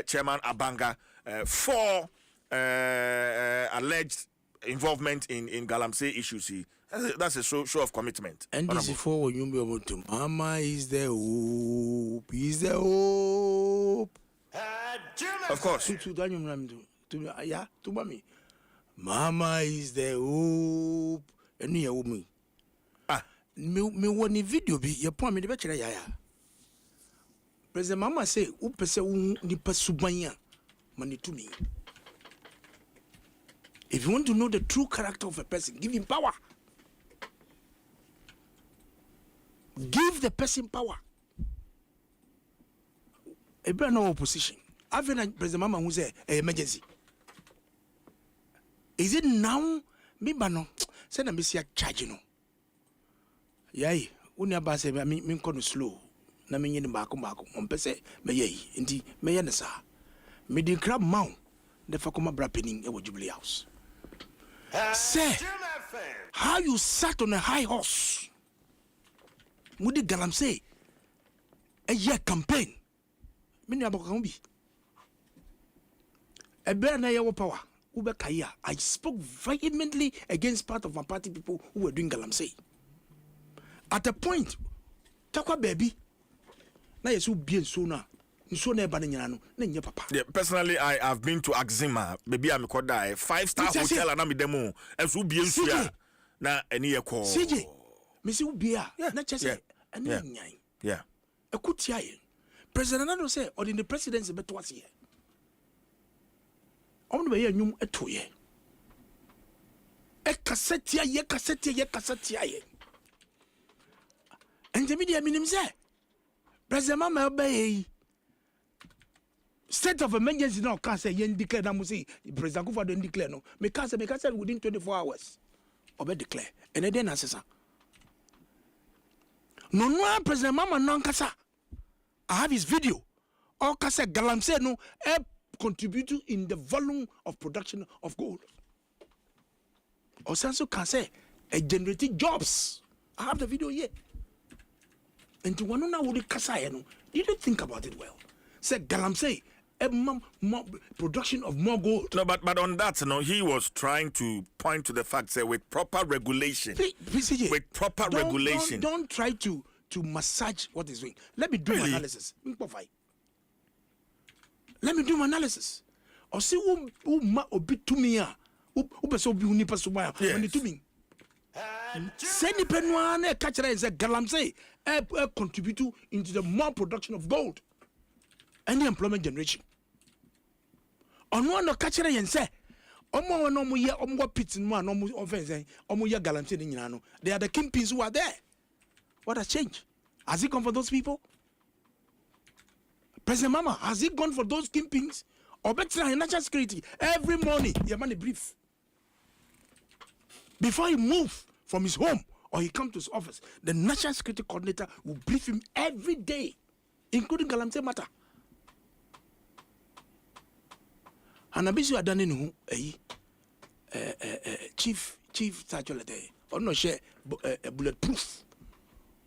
Chairman Abanga for alleged involvement in Galamsey issues. That's a show of commitment. And this is for when you be able to Mama is the hope. Of course. To mommy. Mama is the hope. And you me. Me one video be your point me the better ya. President Mama say upese nipa subanya money to me. If you want to know the true character of a person, give him power. Give the person power. A brand no opposition. After President Mama who say emergency. Is it now? Me bano. Say na me see a charge no. Yai, uni abase me kono slow. Na me nyini baako. Mpese me yai. Inti me yene sa. Me di crab mount. The fakoma bra pening e Jubilee House. Say, how you sat on a high horse? Mudi galamsey. A year campaign. Many abokambi. A bear na yawo power. Ube kaya. I spoke vehemently against part of my party people who were doing galamsey. At a point, takwa baby. Na yesu bien sona. Yeah, personally, I have been to Axima. Maybe I'm called a 5-star hotel and I'm demo. As we be in na any call. CJ, Miss Ubia, not just yeah. A kutia. President Nano say, or in the presidency, but what's here? On the way, a new a 2 year. A cassettia, ye cassettia. And the media minimum say, President Mama obey. State of emergency now can't say yen declare na musi President Kufa don't declare no. Me can't say within 24 hours. Obe declare. And then answer. No President Mama non kasa. I have his video. All kasa galamse no contribute in the volume of production of gold. Also can say generating jobs. I have the video here. And to one na would kasa no. You don't think about it well. Say galamse more production of more gold. No, but on that, he was trying to point to the fact that with proper regulation, don't try to massage what is doing. Let me do my analysis. Let me do my analysis. Or see who obi to me who person be unipa sumaya when to me. Send the penwana catcher and say galamse contribute into the more production of gold and the employment generation. On one of catcher and say, Omo no mo ye omo pits no no offense omo ye galamse ni nyina no. They are the kingpins who are there. What has changed? Has it gone for those people? President Mama, has it gone for those kingpins? Or better national security every morning your money brief. Before he move from his home or he come to his office, the national security coordinator will brief him every day, including galamse matter. And I you are done in chief statuality or no share bulletproof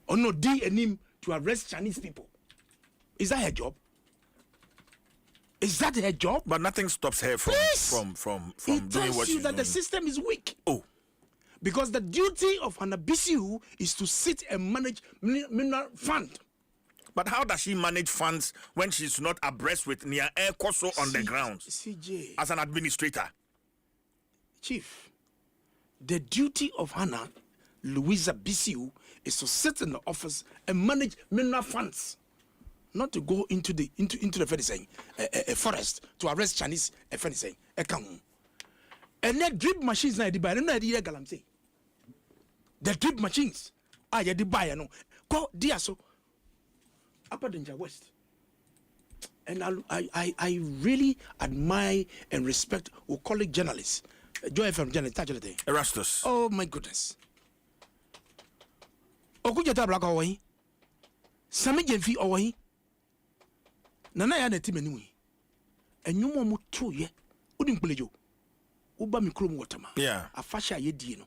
or no D to arrest Chinese people. Is that her job? Is that her job? But nothing stops her from it doing tells what you she's that doing. the system is weak. Oh. Because the duty of an Bisiu is to sit and manage mineral fund. But how does she manage funds when she's not abreast with near air coso on the ground? CJ. As an administrator. Chief, the duty of Hannah Louisa Bisiu is to sit in the office and manage mineral funds. Not to go into the fencing, a forest to arrest Chinese fencing. And then drip machines na buy. No idea galamse. The drip machines are you buy no. Go Dwaso Upper Danger West. And I really admire and respect our colleague journalists. Joy FM journalist. Erastus. Oh my goodness. Okujata black away. Sami Jenfi away. Nana ya neti meniwe. Enyumo mu tru ye. Udi mpelejo. Uba mikromu watama. Yeah. Afasha ye di no.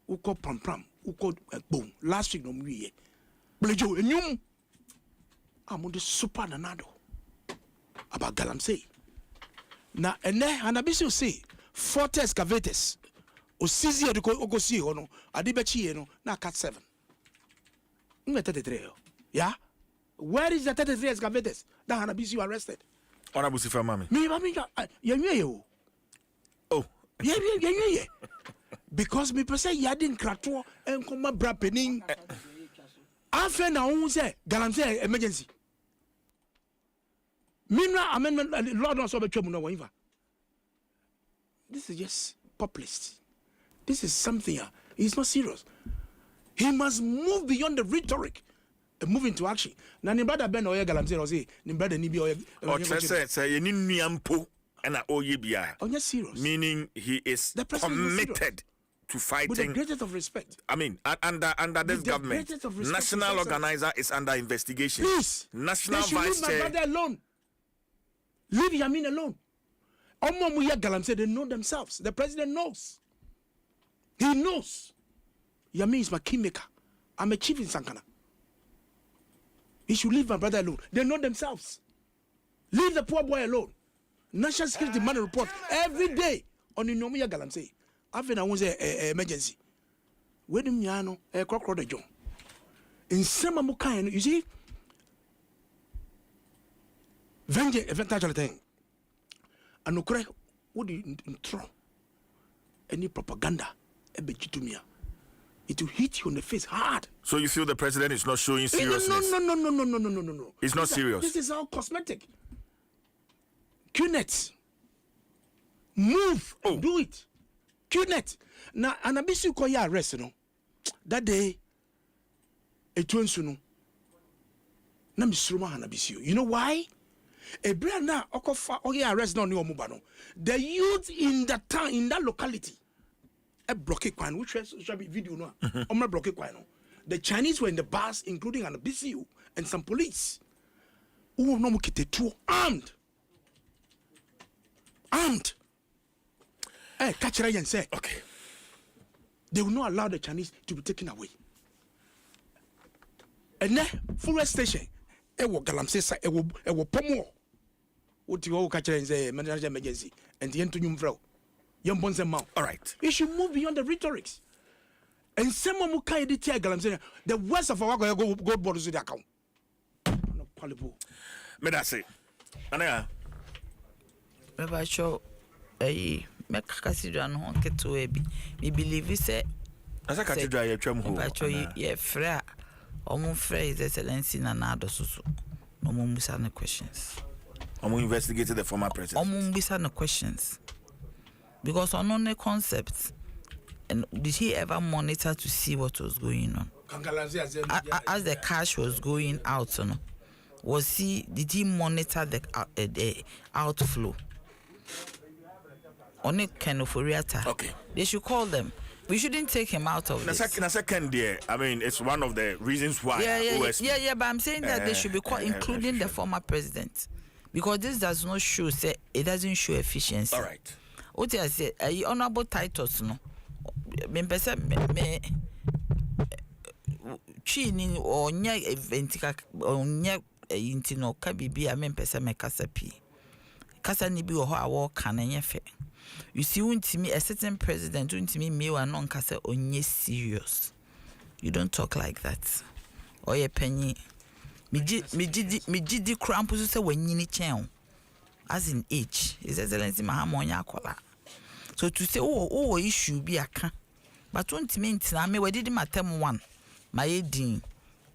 Uko pram. Uko boom. Last week no mwi ye. Pelejo enyum. Amundi super nanado. About galamse. Na ene Anabisi say 40 excavators. O sizi ya diko oko si hono. Adibechi ye no. Na cut 7. Nge 33. Yeah? Where is the 33 excavators that Anabisi arrested? Honorable Sifa Mami. Oh. Yeah. Because me say yadin krato and come bra pening. After na who say galamse emergency. Minra amendment Lord not so be no whatever. This is just populist. This is something it's not serious. He must move beyond the rhetoric move into action. Now, ni brother Ben Oye Galamsey or say, ni brother Nibi Oye. Or say, you need Niampo and Oyebia. On your serious. Meaning he is committed to fighting. With the greatest of respect. I mean, under this government, national organizer is under investigation. Please. National vice vice chair. Leave my brother alone. Leave Yamin alone. Omomuya Galamsey, they know themselves. The president knows. He knows. Yamin is my kingmaker. I'm a chief in Sankana. He should leave my brother alone. They know themselves. Leave the poor boy alone. National Security Man report every day on Omomuya Galamsey. After I was a emergency. Where do you know a crocodile the John? In some Mukai, you see, vengeance, eventually thing. And no correct, what do you throw? Any propaganda, a begitumia. It will hit you on the face hard. So you feel the president is not showing seriousness? No. It's not serious. This is all cosmetic. QNet. Move. Do it. QNet. Now, and I miss you call your arrest, you know. That day, it went so no. Na misruma hanabisio. You know why? A brand now, okofa oye arrest no ni omubano. The youth in that town, in that locality, a blockade kwan, which shall be video no. Blockade kwan no. The Chinese were in the bus, including an BCU and some police. Who no mukite two armed. Catch it and say, okay. They will not allow the Chinese to be taken away. And then, forest station, it will Galamsey, it will pomo. What you catch and say, manager emergency, and the end to young Mpensenpensenmu. All right. You should move beyond the rhetorics. And someone who can't tell Galamsey, the worst of our gold borders with the account. May I say, Anaya? Maybe show a make cathedral no keto ebi. Me believe say as a cathedral ye twam ho. But ye fra omo fra his excellency na na adosusu. No mo musa no questions. Omo investigated the former president. Omo musa no questions. Because on the concepts, and did he ever monitor to see what was going on? As the cash was going out, you know, did he monitor the outflow? On a kind of reactor. Okay. They should call them. We shouldn't take him out of this. In a second, dear. I mean, it's one of the reasons why. Yeah. But I'm saying that they should be called, including the former president, because this does not show. Say it doesn't show efficiency. All right. What I say, honorable titles, no. Me chini or nya eventika or nya intino kabibi. Mempesa me kasapi. Kasa ni bi wo ho awo kanenye fe. You see, untimi a certain president, untimi me wa non kasa onye serious. You don't talk like that. Oye penny. Mi jidi crampusu se wenyini chen. As in age, His Excellency Mahamonya Akola. So to say, oh, issue be a can. But 20 minutes, I may did my term one. My dean.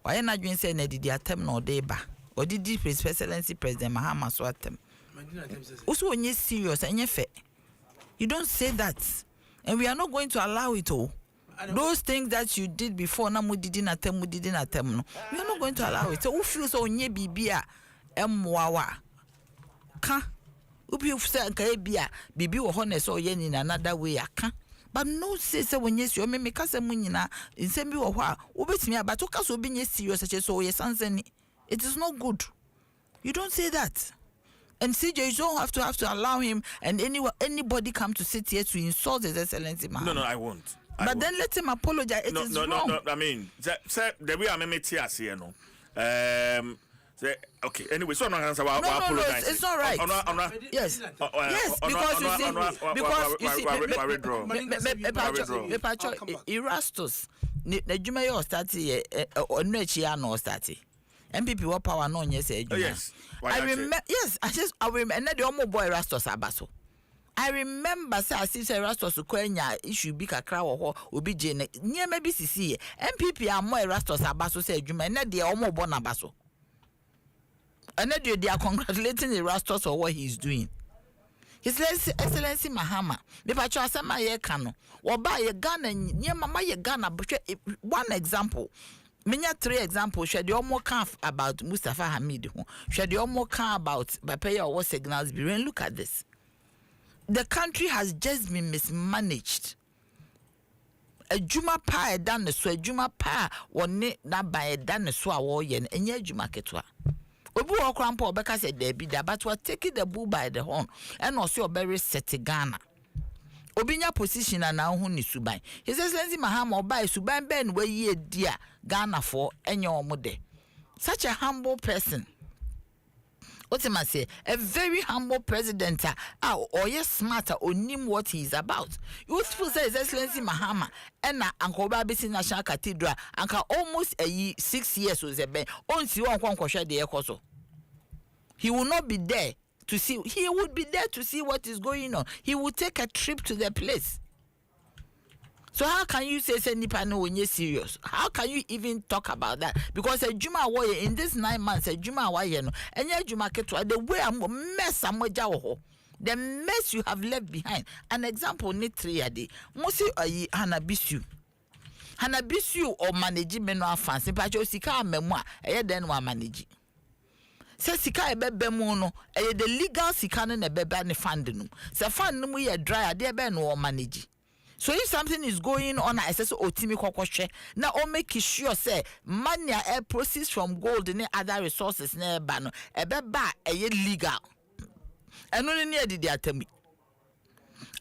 Why not you say, Neddy, the attempt no day ba? Or did His Excellency President Mahama Swatem? Also, when you're serious and you're fair, you don't say that. And we are not going to allow it all. Those things that you did before, we didn't attempt. No. We are not going to allow it. So, who feels so nye bibia mwawa? Ka ubi ufsa kaebia bibi wo honest or yen in another way aka. But no say when yes you me kasa mu nyina nsem bi wo ho a obetimi aba to kasa obi nye serious so yes ansani. It is not good. You don't say that. And CJ, you don't have to allow him and anybody come to sit here to insult His Excellency man. No, I won't. But then let him apologize. It is wrong. No. I mean, the way I'm here, no. Okay. Anyway, so no, it's not right. Yes, because Erastus, the Jumayo started on Nechiano started. MPP what power no yes. Yes. I remember. Yes, I remember. And the omo boy Erastus Abaso. I remember say Erastus Kwenya issue be kakra wo obi jene. Near maybe CC MPP are more Erastus Abaso say Juma and the omo born Abaso. And they are congratulating Erastus for what he's doing. His Excellency Mahama, the Pacho Sama ye kano, or buy a gun and near Mama ye gun. One example, Menya 3 examples. Should you more can about Mustafa Hamid? Should you more can about Bapaya or Signals Bureau? Look at this. The country has just been mismanaged. A Juma pa done so a Juma pa one not by a done so a warrior and ye Juma ketwa. Obu okrampo obeka said there be that, but we're taking the bull by the horn and also very set Ghana. Obinya position and now who is Subai. His Excellency Mahama Obai Suban Ben where ye dear Ghana for and your mode. Such a humble person. What am I say? A very humble president, or yes, smarter, or knew what he is about. You will say His Excellency Mahama, and Uncle Babisi National Cathedral, Uncle almost 6 years was a ben, on see one share the echoso. He will not be there to see, he would be there to see what is going on. He would take a trip to the place. So how can you say nipa no when you're serious? How can you even talk about that? Because a Juma warrior in this 9 months, a Juma warrior no, and your Juma ketwa the way I'm mess the mess you have left behind. An example need 3 a day. Mosi ayi Hanabisu. Hanabisu or management no fancy, but your sika memoir, then one manage. Say sika ebebe mu no, the legal sika no ebebe ne fund no. Say fund no we dry, there be no manage. So if something is going on, I say so otimi kokoshe. Now o make sure say money proceeds from gold and other resources na eba no ebeba legal. And only near the atemi.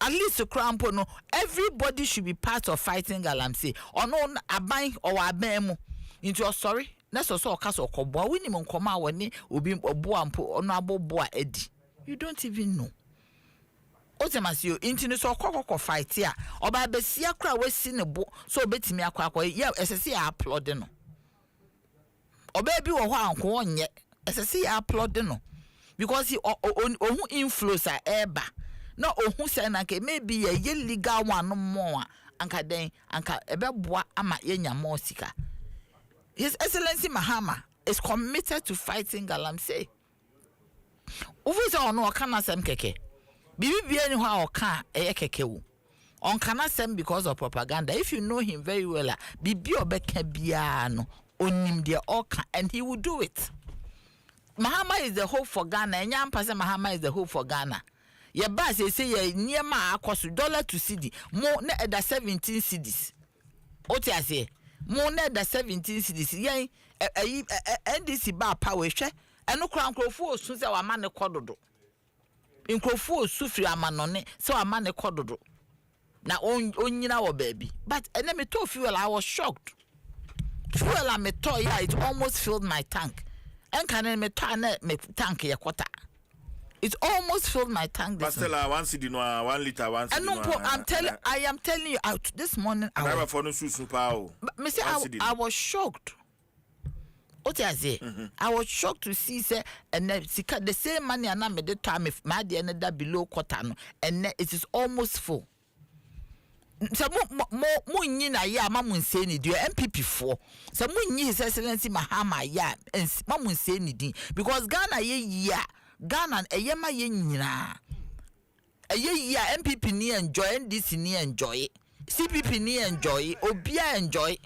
At least the crampo no, everybody should be part of fighting galamsey. Or no aban or abemu into your sorry. That's also a case of kobo. We ni mon koma wani obi obo ampo onabo boa edi. You don't even know. Otemasio intinu so kokoko fight ya oba besia kra we si ne bo so obetimi akwa ya esese ya upload no oba bi wo ho anko onye esese ya upload no because he ohun influencer eba na ohun say na ke maybe ye legal one no more anka den anka ebeboa ama yenya more sika. His Excellency Mahama is committed to fighting galamsey. Uvuza ono kana sem keke Bibi any how can a kekewu. On cannot send because of propaganda. If you know him very well, Bibi obeke biano on him dear oka, and he will do it. Mahama is the hope for Ghana, and Yam Pasa Mahama is the hope for Ghana. Your boss say near my cost $1 to CD, more than 17 CDs. What I say, more than 17 CDs. Yea, NDC bar power share, and no crown crow for soon as our man kododo. Inkrofo sufri amanone so amane kododo na onyina wo baby but and me to fuel I was shocked. Fuel I me to yeah it almost filled my tank and can me to na me tank ya kwata it almost filled my tank this Pastel 1 cedi no 1 liter 1 cedi no I am telling you out this morning I was for no susu pa o me say I was shocked. What I say? I was shocked to see say and the same money and I made the time if my dear that below quarter and it is almost full. So more nyina ya mamun say ni do MPP4. So more His Excellency Mahama ya and mamun say ni din because Ghana ye ya Ghana yema ye nyina. Ye ya MPP ni enjoy NDC ni enjoy CPP ni enjoy Obia enjoy.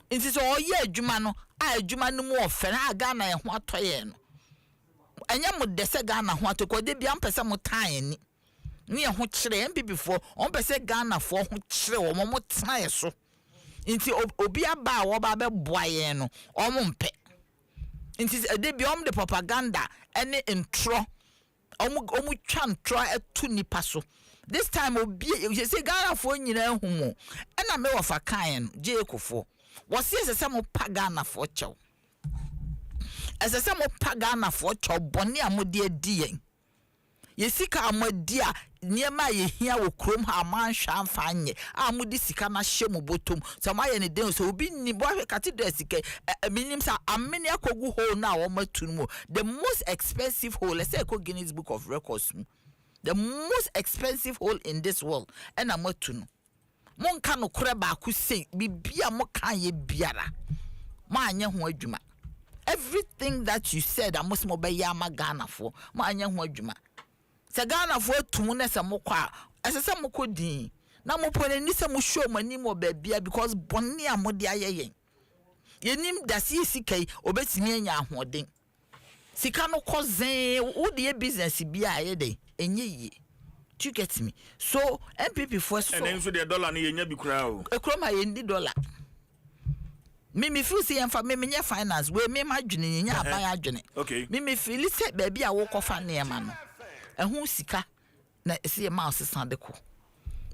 It is all year Jumano. I Jumano more fan Ghana and what toyen. And yamu dese Ghana what to call the Biampesa Motine. Near which MP before on Pese Ghana for which or more tire so. Into Obia Ba or Babe Boyeno or Mumpe. It is a day beyond the propaganda any intro. Omu chan try a tuni paso. This time will be you say Ghana for you know humo. And I may of a kind Jacob for. Was yes as some pagana for chow. As a some pagana for chow, Bonia Modia dear. Ye seek our dear near my here will chrome her man sham fine. I moody sikana shemu bottom. Some I any day so be niboy catedresic. A minims are a many a kogu hole now or more. The most expensive hole, let's say Guinness Book of Records. The most expensive hole in this world. And I'm to know. Mon kanu kureba ku say bibia mo kan ye biara ma anya ho adwuma everything that you said amos mo be ya ma Ghana for ma anya ho adwuma se Ghana for tum na se mo kwa asese mo kodin na mo pone ni se mo show mani mo ba bia because bonni amode ayeyen Yenim da si sika yi obetimi anya ahoden. Sika no kozen wo de business bia ye dey enye yi. Do you get me? So MPP for so and then so the dollar ni yenya bi kura o. Ekroma yendi dollar. Me feel say emfa me nya finance we me madwene nya aban adwene. Okay. Me feel say baby a wo kofa na ema no. Ehun sika na ese ma osesan de ko.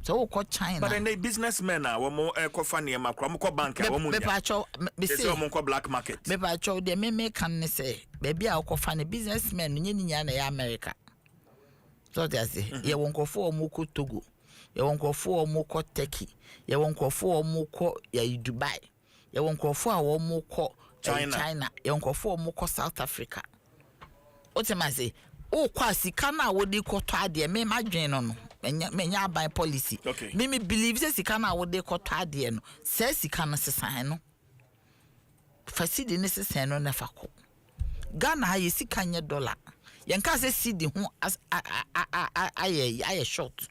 So wo ko China. But then the businessmen are wo kofa na ema kura mo ko bank a wo mo nya. Me pa cho me say wo mo ko black market. Me pa cho de me kan ne say baby a wo kofa na businessmen nya nya na ya America. So they say ye won kofo o mo ko Togo. Ye won kofo o mo ko Turkey. Ye won kofo o mo ko ya Dubai. Ye won kofo a wo mo ko China. Ye won kofo o mo ko South Africa. O te ma say o kwa sika na wo de ko to ade me madwen no menya aban policy. Okay. Me believe say sika na wo de ko to ade no say sika no sesan no fasidi ne sesan no na fa ko Ghana ha ye sika nye dollar yenka say cedi ho aye short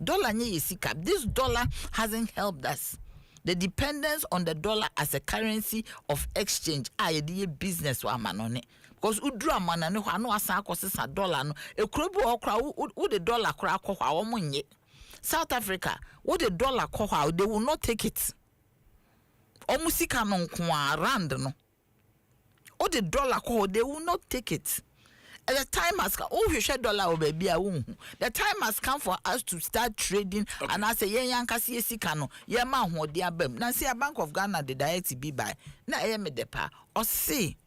dollar nye ye sika. This dollar hasn't helped us. The dependence on the dollar as a currency of exchange aye the business wa manone because udru amana ne ho anu asan akosesa dollar no ekrobu okra wo the dollar kra akọ hwa wo munye. South Africa wo the dollar kọ hwa they will not take it. Omusika no nko rand no wo the dollar kọ they will not take it. And the time has come. Oh, you share dollar over baby. The time has come for us to start trading. Okay. And I say, yeah, yankasi esikano. Yeah, man, who dear bem. Now see a Bank of Ghana the direct be by. Now I am the pa. Or say,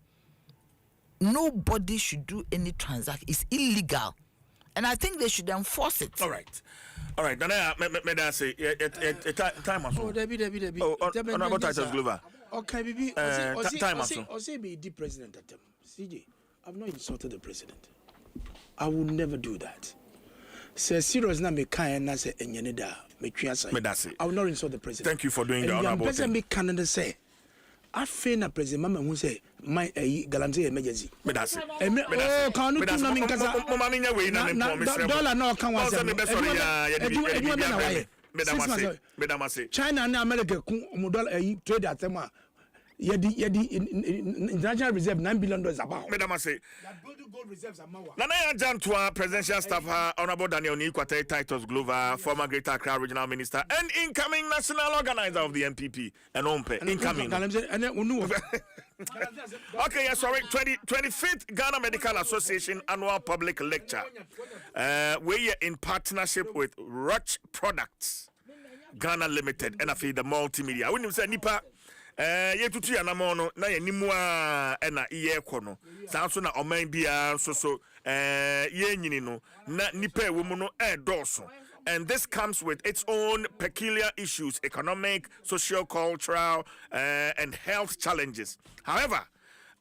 nobody should do any transaction. It's illegal, and I think they should enforce it. All right. Then I say, time has. Oh, Debbie. Oh, on about Titus Glover. Okay, baby. Time has. Or say be the president at them. CJ. I've not insulted the president. I will never do that. Say serious na me kan na say enyene da me twa sai. I will not insult the president. Thank you for doing the honorable thing. President me kan na say afi na president mama hu say my galamsey emergency. Me da say. Oh kan no tun na me nkasa. Mama me nya we na me promise. Dollar na kan wa say. Me da say. China and America ku mo dollar trade atema. Yedi international reserve $9 billion about. Madam I say. That building gold reserves are more. Nana Jantwa, presidential staff, Honorable Daniel Nikwate, Titus Glover, former Greater Accra regional minister, and incoming national organizer of the NPP, and Ompe, incoming. Okay, yes, sorry. 25th Ghana Medical Association annual public lecture. We are in partnership with Roche Products, Ghana Limited, and I feel the multimedia. We need to say Nipa. Ye tutu ya namono na ye nimu a na iye kono sanso na oman bia so ye nyini no na nipa ewo mu no doso, and this comes with its own peculiar issues, economic, social, cultural and health challenges. However,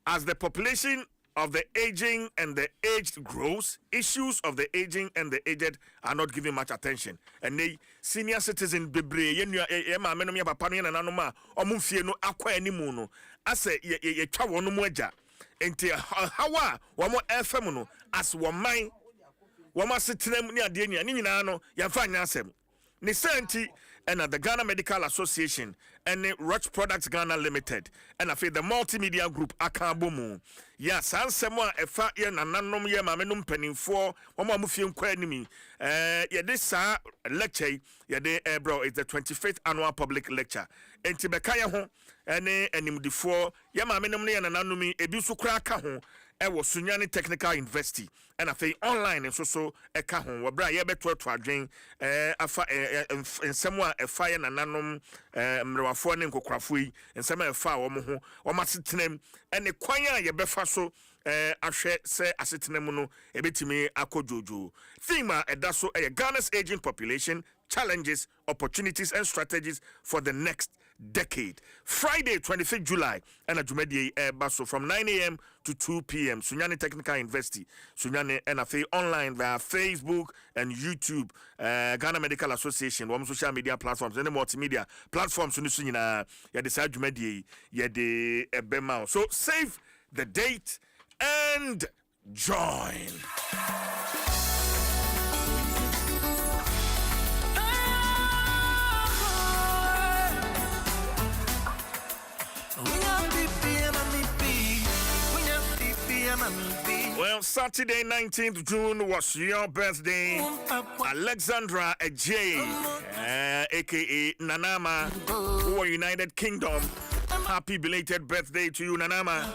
as the population of the aging and the aged grows, issues of the aging and the aged are not given much attention. And they senior citizen bebre ye ma menom ye papa no ye nananom a omfie no akwa animu no ase ye twa wono mu agya enti hawa wo mo FM no as wo man wo ma setenam ni ade ni nyina no ye fa nya asem ne senti and the Ghana Medical Association and the Roche Products Ghana Limited and I feel the multimedia group Akabomu. Yes, Sansemo efa ye nananom ye mamenum penimfo omo amufie nkwa animi. Ye this lecture ye de bro it's the 25th annual public lecture. Enti beka ye ho ene animdifo ye mamenum ne ye nananom ebi so kra ka ho ewo Sunyani Technical University and I feel online and so eka ho wo bra ye beto to adwen afa ensemo efa ye nananom mrewafo ne nkokrafo yi ensemo efa wo mo ho wo masetenem ene kwan a ye befa so ahwe se asetenem no ebetimi akojojo theme edaso Ghana's aging population, challenges, opportunities and strategies for the next decade. Friday 25th July and Jumedi Basso from 9 a.m. to 2 p.m. Sunyani Technical University, Sunyani NFA online via Facebook and YouTube, Ghana Medical Association, one social media platforms, and multimedia platforms. Sunyina Yadisa Jumedi Yade Ebema. So save the date and join. We are Saturday, 19th June was your birthday. Alexandra Ejay, aka Nanama, who are United Kingdom. Happy belated birthday to you, Nanama.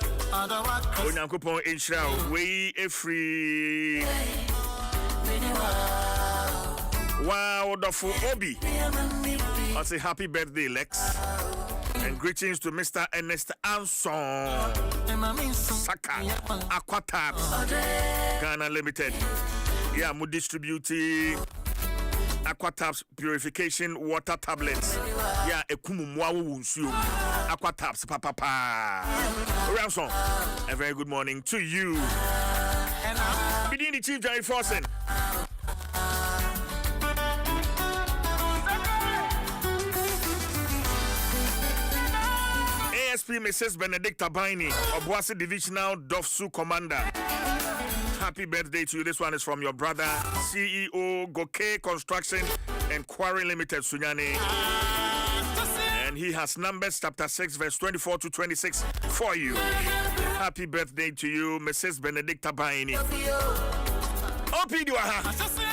Onyankopon Israel, we free. Wow, wonderful Obi. I say happy birthday, Lex. And greetings to Mr. Ernest Anson Saka Aquatabs Ghana Limited. Yeah, we distribute Aquatabs purification water tablets. Yeah, ekumumwawu wunsu. Aquatabs papa. Ransom. A very good morning to you. Begin the Chief Jerry Forsen. ASP Mrs. Benedicta Baini, Obuasi Divisional Dofsu Commander. Happy birthday to you. This one is from your brother, CEO Goke Construction and Quarry Limited, Sunyane. And he has Numbers chapter 6, verse 24 to 26 for you. Happy birthday to you, Mrs. Benedicta Baini. Opi Duaha.